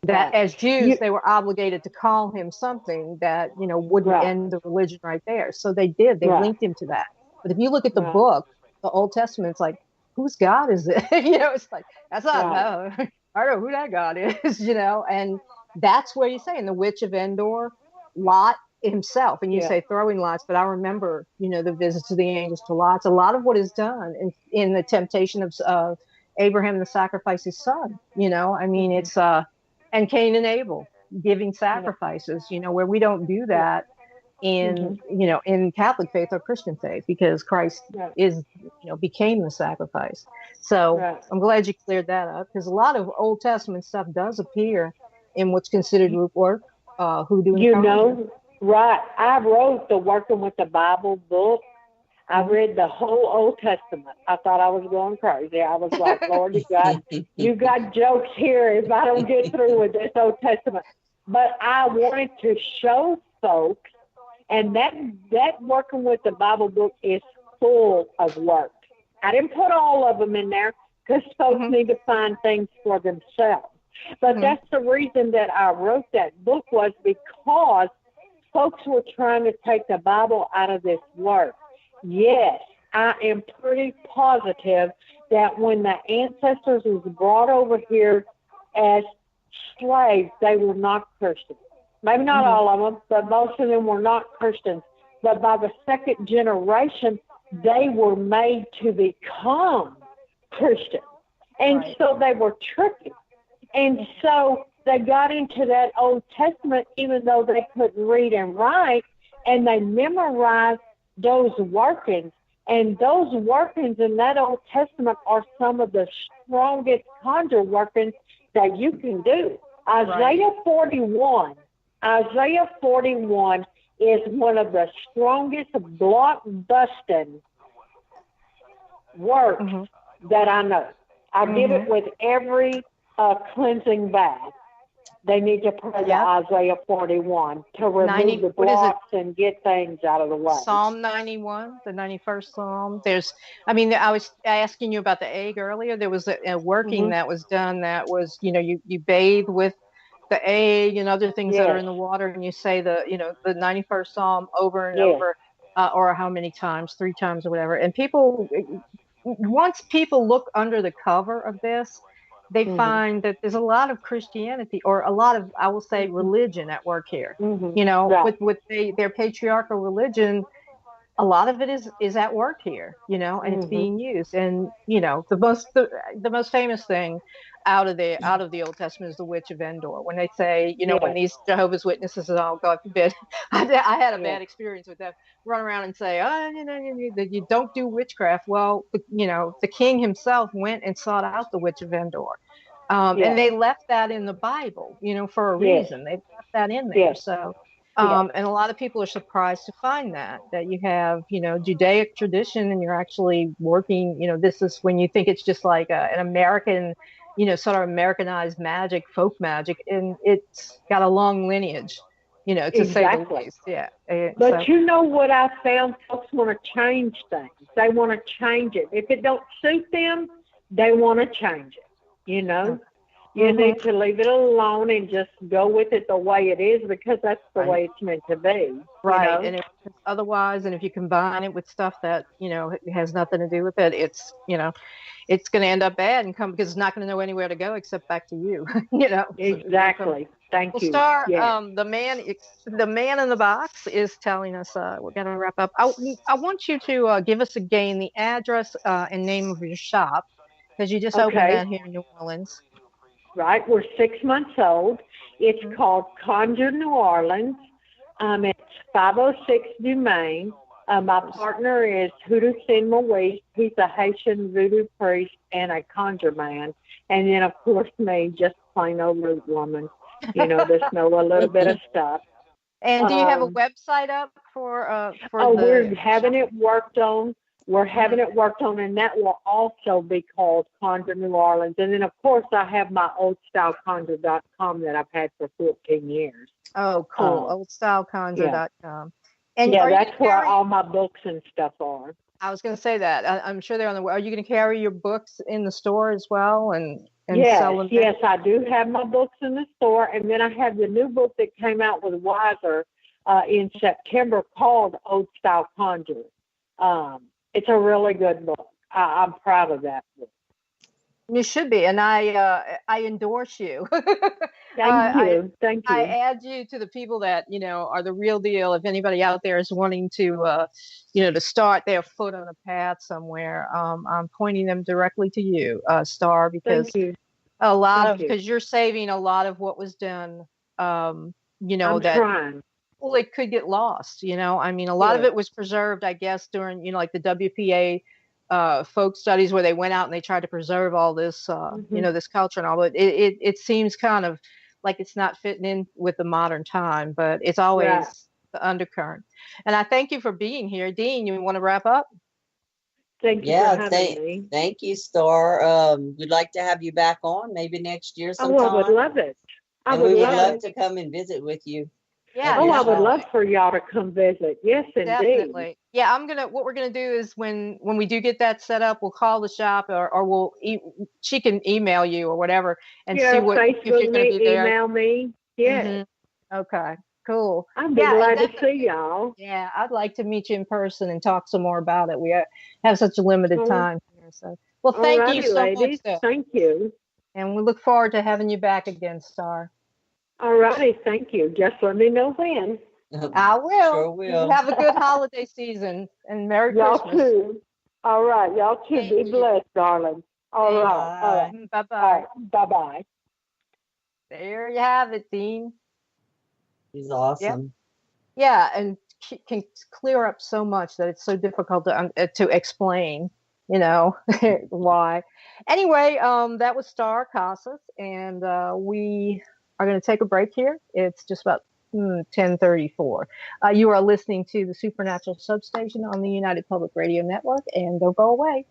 [SPEAKER 1] That as Jews, they were obligated to call him something that wouldn't end the religion right there. So they did. They linked him to that. But if you look at the book, the Old Testament's like, whose God is it? It's like, that's not. No, I don't know who that God is. And that's where you say in the Witch of Endor, Lot himself, and you say throwing lots, but I remember the visits of the angels to lots. A lot of what is done in the temptation of Abraham to sacrifice his son. I mean, it's and Cain and Abel giving sacrifices. Where we don't do that in in Catholic faith or Christian faith, because Christ is became the sacrifice. So I'm glad you cleared that up, because a lot of Old Testament stuff does appear in what's considered root work, hoodoo and conjure.
[SPEAKER 3] Right. I wrote the Working with the Bible book. I read the whole Old Testament. I thought I was going crazy. I was like, Lord, you got jokes here if I don't get through with this Old Testament. But I wanted to show folks, and that Working with the Bible book is full of work. I didn't put all of them in there because folks need to find things for themselves. But that's the reason that I wrote that book, was because folks were trying to take the Bible out of this work. Yes, I am pretty positive that when the ancestors was brought over here as slaves, they were not Christians. Maybe not all of them, but most of them were not Christians. But by the second generation, they were made to become Christians. And so they were tricky. And so they got into that Old Testament, even though they couldn't read and write, and they memorized those workings. And those workings in that Old Testament are some of the strongest conjure workings that you can do. Isaiah 41 is one of the strongest block-busting works that I know. I did it with every cleansing bath. They need to pray the Isaiah 41 to remove the blocks and get things out of the way.
[SPEAKER 1] Psalm 91, the 91st Psalm. I was asking you about the egg earlier. There was a working that was done that was, you bathe with the egg and other things that are in the water, and you say the 91st Psalm over and over, or how many times, 3 times or whatever. And once people look under the cover of this, they find that there's a lot of Christianity, or a lot of, I will say, religion at work here. With their patriarchal religion, a lot of it is at work here, and it's being used. And the most famous thing out of the Old Testament is the witch of Endor. When they say, when
[SPEAKER 3] Yes.
[SPEAKER 1] these Jehovah's Witnesses and all, God forbid, I had a
[SPEAKER 3] Yes.
[SPEAKER 1] bad experience with them, run around and say, oh, that you don't do witchcraft. Well, the king himself went and sought out the witch of Endor. And
[SPEAKER 3] Yes.
[SPEAKER 1] they left that in the Bible, for a
[SPEAKER 3] Yes.
[SPEAKER 1] reason. They've left that in there.
[SPEAKER 3] Yes.
[SPEAKER 1] So,
[SPEAKER 3] Yes.
[SPEAKER 1] and a lot of people are surprised to find that you have, Judaic tradition and you're actually working, this is when you think it's just like an American, sort of Americanized magic, folk magic, and it's got a long lineage, to say the
[SPEAKER 3] Exactly.
[SPEAKER 1] least. Yeah.
[SPEAKER 3] But you know what I found? Folks want to change things. They want to change it. If it don't suit them, they want to change it. You need to leave it alone and just go with it the way it is, because that's the way it's meant to be.
[SPEAKER 1] Right. And otherwise, and if you combine it with stuff that, it has nothing to do with it, it's, it's going to end up bad and come, because it's not going to know anywhere to go except back to you,
[SPEAKER 3] Exactly. Thank
[SPEAKER 1] Well,
[SPEAKER 3] you.
[SPEAKER 1] Starr,
[SPEAKER 3] Yes.
[SPEAKER 1] the man in the box is telling us we're going to wrap up. I want you to give us again the address and name of your shop, because you just opened
[SPEAKER 3] Okay.
[SPEAKER 1] that here in New Orleans.
[SPEAKER 3] Right. We're 6 months old. It's called Conjure New Orleans. It's 506 Dumaine. My partner is Hoodoo Sin Moise. He's a Haitian voodoo priest and a conjure man. And then, of course, me, just plain old root woman, just know a little bit of stuff.
[SPEAKER 1] And do you have a website up for
[SPEAKER 3] we're having it worked on. We're having it worked on, and that will also be called Conjure New Orleans. And then, of course, I have my oldstyleconjure.com that I've had for 14 years.
[SPEAKER 1] Oh, cool. Oldstyleconjure.com.
[SPEAKER 3] And that's where all my books and stuff are.
[SPEAKER 1] I was going to say that. I'm sure they're on the. Are you going to carry your books in the store as well and sell them?
[SPEAKER 3] Yes, I do have my books in the store, and then I have the new book that came out with Wiser in September called Old Style Conjure. It's a really good book. I'm proud of that book.
[SPEAKER 1] You should be, and I endorse you.
[SPEAKER 3] Thank you. Thank you.
[SPEAKER 1] I add you to the people that are the real deal. If anybody out there is wanting to, to start their foot on a path somewhere, I'm pointing them directly to you, Starr, because because you're saving a lot of what was done. I'm
[SPEAKER 3] trying.
[SPEAKER 1] Well, it could get lost. I mean, a lot of it was preserved, I guess, during like the WPA. Folk studies where they went out and they tried to preserve all this, this culture and all, but it seems kind of like it's not fitting in with the modern time, but it's always the undercurrent. And I thank you for being here. Dean, you want to wrap up?
[SPEAKER 3] Thank you for having me.
[SPEAKER 2] Thank you, Starr. We'd like to have you back on maybe next year sometime.
[SPEAKER 3] Oh, I would love it.
[SPEAKER 2] We would love to come and visit with you.
[SPEAKER 1] Yeah.
[SPEAKER 3] I would love for y'all to come visit. Yes, indeed.
[SPEAKER 1] Definitely. Yeah, what we're gonna do is when we do get that set up, we'll call the shop or she can email you or whatever and see what
[SPEAKER 3] Facebook
[SPEAKER 1] if you're gonna be there.
[SPEAKER 3] Email me. Yes.
[SPEAKER 1] Okay. Cool.
[SPEAKER 3] I'd be glad to see y'all.
[SPEAKER 1] Yeah, I'd like to meet you in person and talk some more about it. We have such a limited time here. So, well, thank you so much.
[SPEAKER 3] Thank you.
[SPEAKER 1] And we look forward to having you back again, Starr.
[SPEAKER 3] All righty. Thank you. Just let me know when.
[SPEAKER 1] I will.
[SPEAKER 2] Sure will.
[SPEAKER 1] You have a good holiday season and Merry Christmas.
[SPEAKER 3] Y'all too. All right. Y'all too.
[SPEAKER 1] Thank
[SPEAKER 3] be blessed, darling. All right.
[SPEAKER 1] Bye-bye.
[SPEAKER 3] Bye-bye.
[SPEAKER 1] There you have it, Dean.
[SPEAKER 2] He's awesome.
[SPEAKER 1] Yep. Yeah, and can clear up so much that it's so difficult to explain, why. Anyway, that was Starr Casas, and we are going to take a break here. It's just about 10:34. You are listening to the Supernatural Substation on the United Public Radio Network, and don't go away.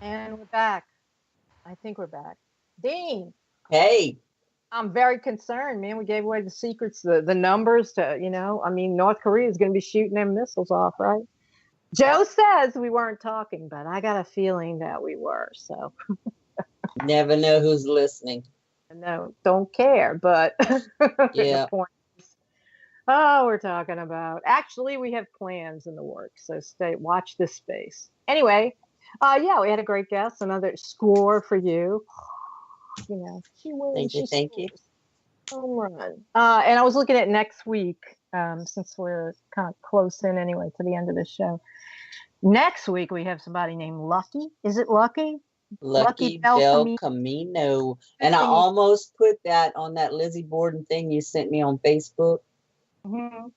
[SPEAKER 1] And we're back. I think we're back. Dean,
[SPEAKER 2] Hey,
[SPEAKER 1] I'm very concerned, man. We gave away the secrets, the numbers to, I mean, North Korea is going to be shooting them missiles off, right? Joe says we weren't talking, but I got a feeling that we were. So,
[SPEAKER 2] never know who's listening.
[SPEAKER 1] no, don't care. But the
[SPEAKER 2] Yeah.
[SPEAKER 1] point is, oh, we're talking about. Actually, we have plans in the works. So watch this space. Anyway, yeah, we had a great guest. Another score for you. She wins.
[SPEAKER 2] Thank you.
[SPEAKER 1] She
[SPEAKER 2] Thank you.
[SPEAKER 1] scores. Home run. And I was looking at next week, since we're kind of close in anyway to the end of the show. Next week we have somebody named Lucky. Is it Lucky? Lucky
[SPEAKER 2] Lucky
[SPEAKER 1] Bel
[SPEAKER 2] Bel
[SPEAKER 1] Camino.
[SPEAKER 2] Camino. And I almost put that on that Lizzie Borden thing you sent me on Facebook.
[SPEAKER 1] Mm-hmm.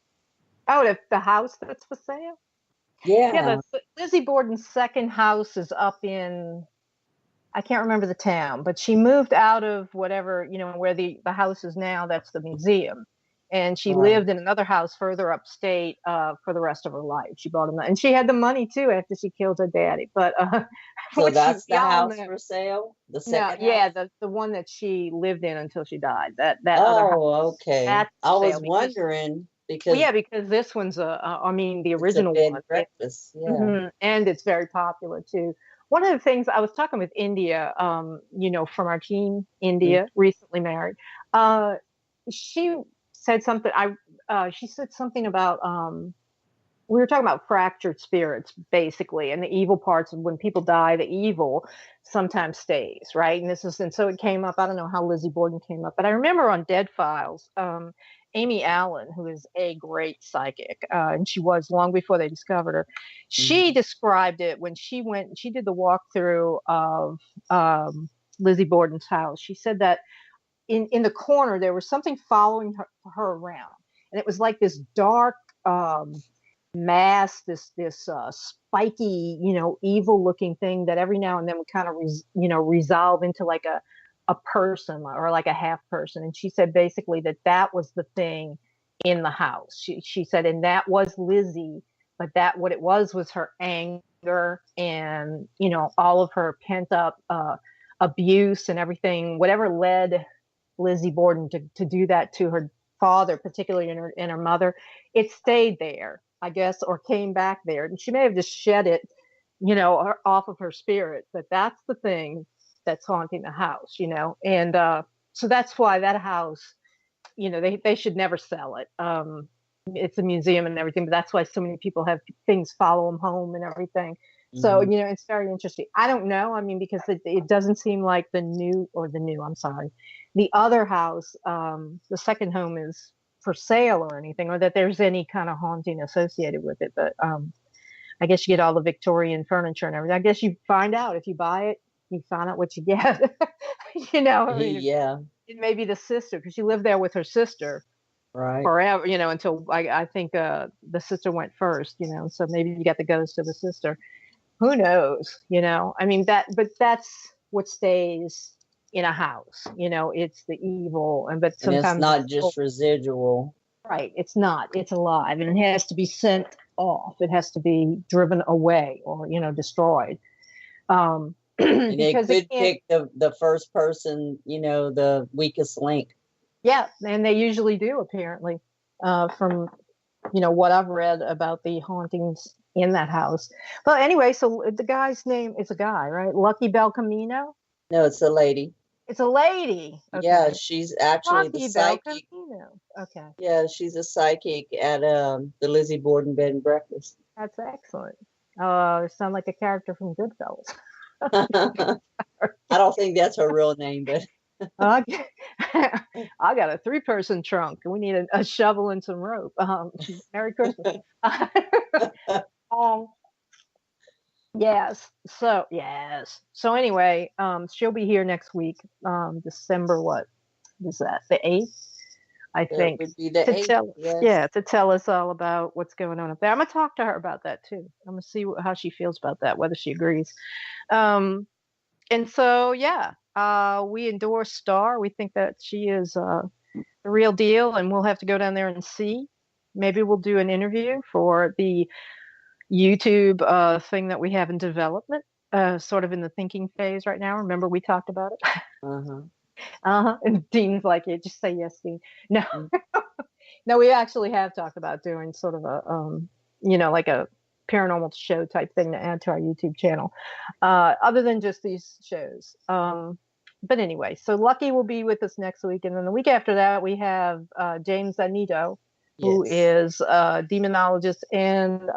[SPEAKER 1] Oh, the house that's for sale?
[SPEAKER 2] Yeah.
[SPEAKER 1] Yeah, Lizzie Borden's second house is up in, I can't remember the town, but she moved out of whatever, where the house is now. That's the museum. And she lived in another house further upstate for the rest of her life. She bought and she had the money too after she killed her daddy. But
[SPEAKER 2] So that's the house for sale? The second house?
[SPEAKER 1] Yeah, the one that she lived in until she died. That other house.
[SPEAKER 2] Oh, okay.
[SPEAKER 1] That's
[SPEAKER 2] I was wondering because
[SPEAKER 1] yeah, because this one's I mean, the
[SPEAKER 2] it's a
[SPEAKER 1] original
[SPEAKER 2] bed and
[SPEAKER 1] one.
[SPEAKER 2] breakfast. Yeah.
[SPEAKER 1] And it's very popular too. One of the things I was talking with India, from our team, India, recently married. She said something. She said something about we were talking about fractured spirits, basically, and the evil parts of when people die, the evil sometimes stays, right? And so it came up. I don't know how Lizzie Borden came up, but I remember on Dead Files, Amy Allen, who is a great psychic, and she was long before they discovered her. She described it when she did the walkthrough of Lizzie Borden's house. She said that in the corner there was something following her around, and it was like this dark mass, this spiky, evil looking thing that every now and then would kind of resolve into like a person or like a half person. And she said basically that was the thing in the house. She said, and that was Lizzie, but that what it was her anger and all of her pent up abuse and everything, whatever led Lizzie Borden to do that to her father, particularly in her mother, it stayed there, I guess, or came back there. And she may have just shed it, off of her spirit. But that's the thing that's haunting the house, And so that's why that house, they should never sell it. It's a museum and everything, but that's why so many people have things follow them home and everything. So, it's very interesting. I don't know. I mean, because it doesn't seem like I'm sorry, the other house, the second home is for sale or anything, or that there's any kind of haunting associated with it. But I guess you get all the Victorian furniture and everything. I guess you find out if you buy it, you find out what you get. I mean,
[SPEAKER 2] Yeah.
[SPEAKER 1] it may be the sister because she lived there with her sister
[SPEAKER 2] Right.
[SPEAKER 1] forever, until I think the sister went first, so maybe you got the ghost of the sister. Who knows? I mean, but that's what stays in a house. It's the evil, but sometimes
[SPEAKER 2] it's not just residual.
[SPEAKER 1] Right. It's not. It's alive, and it has to be sent off. It has to be driven away or destroyed.
[SPEAKER 2] And they could pick the first person, the weakest link.
[SPEAKER 1] Yeah, and they usually do, apparently, from what I've read about the hauntings in that house. But anyway, so the guy's name is a guy, right? Lucky Bel Camino?
[SPEAKER 2] No, it's a lady.
[SPEAKER 1] It's a lady. Okay.
[SPEAKER 2] Yeah, she's actually
[SPEAKER 1] Lucky
[SPEAKER 2] the psychic.
[SPEAKER 1] Okay.
[SPEAKER 2] Yeah, she's a psychic at the Lizzie Borden Bed and Breakfast.
[SPEAKER 1] That's excellent. Sound like a character from Goodfellas.
[SPEAKER 2] I don't think that's her real name, but
[SPEAKER 1] I got a 3-person trunk. We need a shovel and some rope. Merry Christmas. Yes. So anyway, she'll be here next week. December, what is that? The 8th, I think.
[SPEAKER 2] Would be the 8th,
[SPEAKER 1] to tell us all about what's going on up there. I'm gonna talk to her about that too. I'm gonna see how she feels about that, whether she agrees. And so we endorse Starr. We think that she is the real deal, and we'll have to go down there and see. Maybe we'll do an interview for the YouTube thing that we have in development. sort of in the thinking phase right now. Remember we talked about it?
[SPEAKER 2] Uh-huh.
[SPEAKER 1] And Dean's like, yeah, just say yes, Dean. No,
[SPEAKER 2] Mm.
[SPEAKER 1] no, we actually have talked about doing sort of a, like a paranormal show type thing to add to our YouTube channel, other than just these shows. But anyway, so Lucky will be with us next week. And then the week after that, we have James Anito, who
[SPEAKER 2] Yes.
[SPEAKER 1] is a demonologist and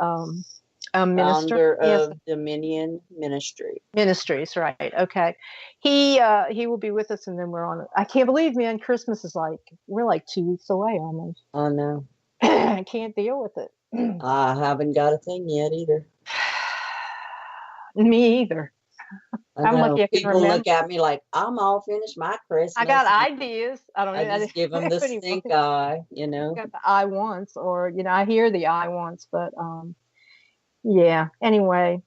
[SPEAKER 1] a minister.
[SPEAKER 2] Founder
[SPEAKER 1] Yes,
[SPEAKER 2] of Dominion Ministry.
[SPEAKER 1] Ministries, right? Okay, he will be with us, and then we're on. I can't believe, man, Christmas is we're like 2 weeks away almost.
[SPEAKER 2] Oh no,
[SPEAKER 1] I can't deal with it.
[SPEAKER 2] I haven't got a thing yet either.
[SPEAKER 1] Me either.
[SPEAKER 2] I
[SPEAKER 1] I'm
[SPEAKER 2] know
[SPEAKER 1] lucky I can
[SPEAKER 2] people
[SPEAKER 1] remember.
[SPEAKER 2] look at me like I'm all finished my Christmas.
[SPEAKER 1] I got ideas. I don't
[SPEAKER 2] I
[SPEAKER 1] know.
[SPEAKER 2] just give them the stink eye, you know.
[SPEAKER 1] Got the I once, or I hear the I once, but yeah. Anyway,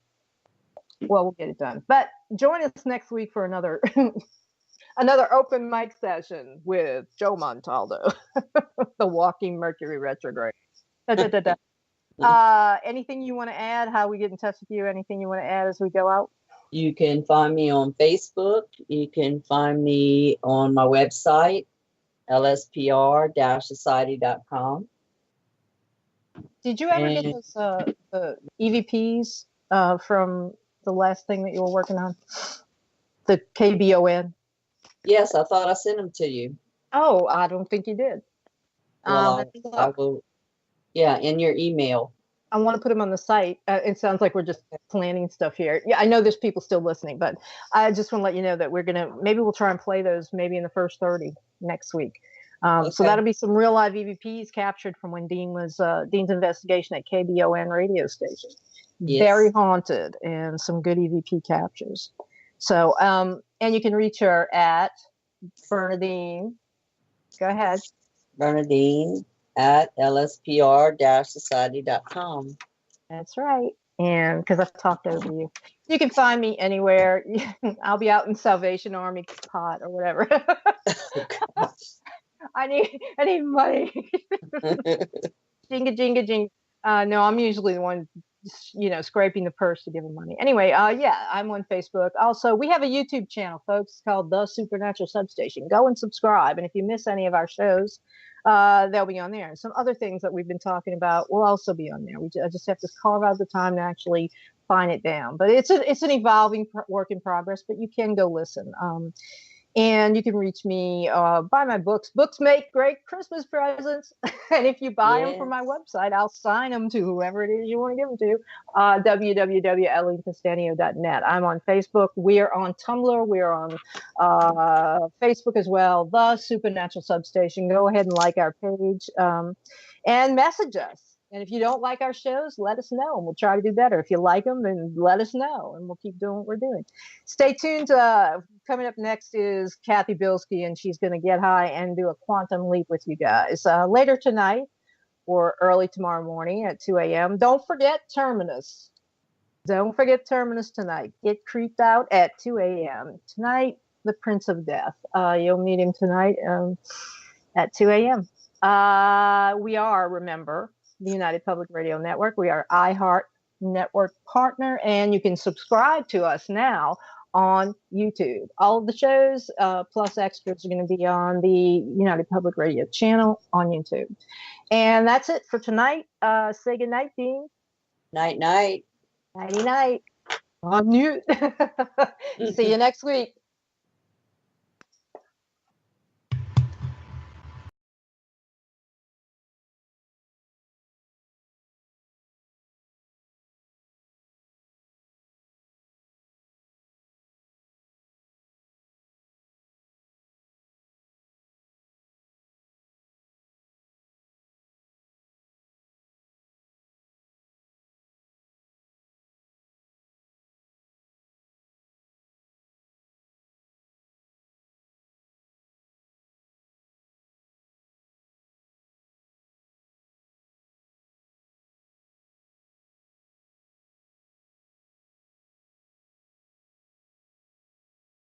[SPEAKER 1] well, we'll get it done. But join us next week for another another open mic session with Joe Montaldo, the walking Mercury retrograde. Da, da, da, da. Anything you want to add? How we get in touch with you? Anything you want to add as we go out?
[SPEAKER 2] You can find me on Facebook. You can find me on my website, lspr-society.com.
[SPEAKER 1] Did you ever get those EVPs from the last thing that you were working on? The KBON?
[SPEAKER 2] Yes, I thought I sent them to you.
[SPEAKER 1] Oh, I don't think you did.
[SPEAKER 2] Well, I will. Yeah, in your email.
[SPEAKER 1] I want to put them on the site. It sounds like we're just planning stuff here. Yeah, I know there's people still listening, but I just want to let you know that maybe we'll try and play those maybe in the first 30 next week.
[SPEAKER 2] Okay.
[SPEAKER 1] So that'll be some real live EVPs captured from when Dean's investigation at KBON radio station. Yes. Very haunted, and some good EVP captures. So, and you can reach her at Bernadine. Go ahead.
[SPEAKER 2] Bernadine at lspr-society.com.
[SPEAKER 1] That's right. And because I've talked over you, you can find me anywhere. I'll be out in Salvation Army pot or whatever. Oh, I need money. Jinga, jinga, jinga. No, I'm usually the one, scraping the purse to give them money. Anyway, yeah, I'm on Facebook. Also, we have a YouTube channel, folks, called The Supernatural Substation. Go and subscribe. And if you miss any of our shows, they'll be on there. And some other things that we've been talking about will also be on there. I just have to carve out the time to actually find it down. But it's an evolving work in progress, but you can go listen. And you can reach me, buy my books. Books make great Christmas presents. And if you buy them from my website, I'll sign them to whoever it is you want to give them to, www.ellencastanio.net. I'm on Facebook. We're on Tumblr. We're on Facebook as well, The Supernatural Substation. Go ahead and like our page and message us. And if you don't like our shows, let us know, and we'll try to do better. If you like them, then let us know, and we'll keep doing what we're doing. Stay tuned. Coming up next is Kathy Bilski, and she's going to get high and do a quantum leap with you guys later tonight or early tomorrow morning at 2 a.m. Don't forget Terminus. Don't forget Terminus tonight. Get creeped out at 2 a.m. Tonight, the Prince of Death. You'll meet him tonight at 2 a.m. We are, remember, the United Public Radio Network. We are iHeart Network partner, and you can subscribe to us now on YouTube. All of the shows plus extras are going to be on the United Public Radio channel on YouTube. And that's it for tonight. Say good night, Dean.
[SPEAKER 2] Night, night.
[SPEAKER 1] Nighty night. On mute. See you next week.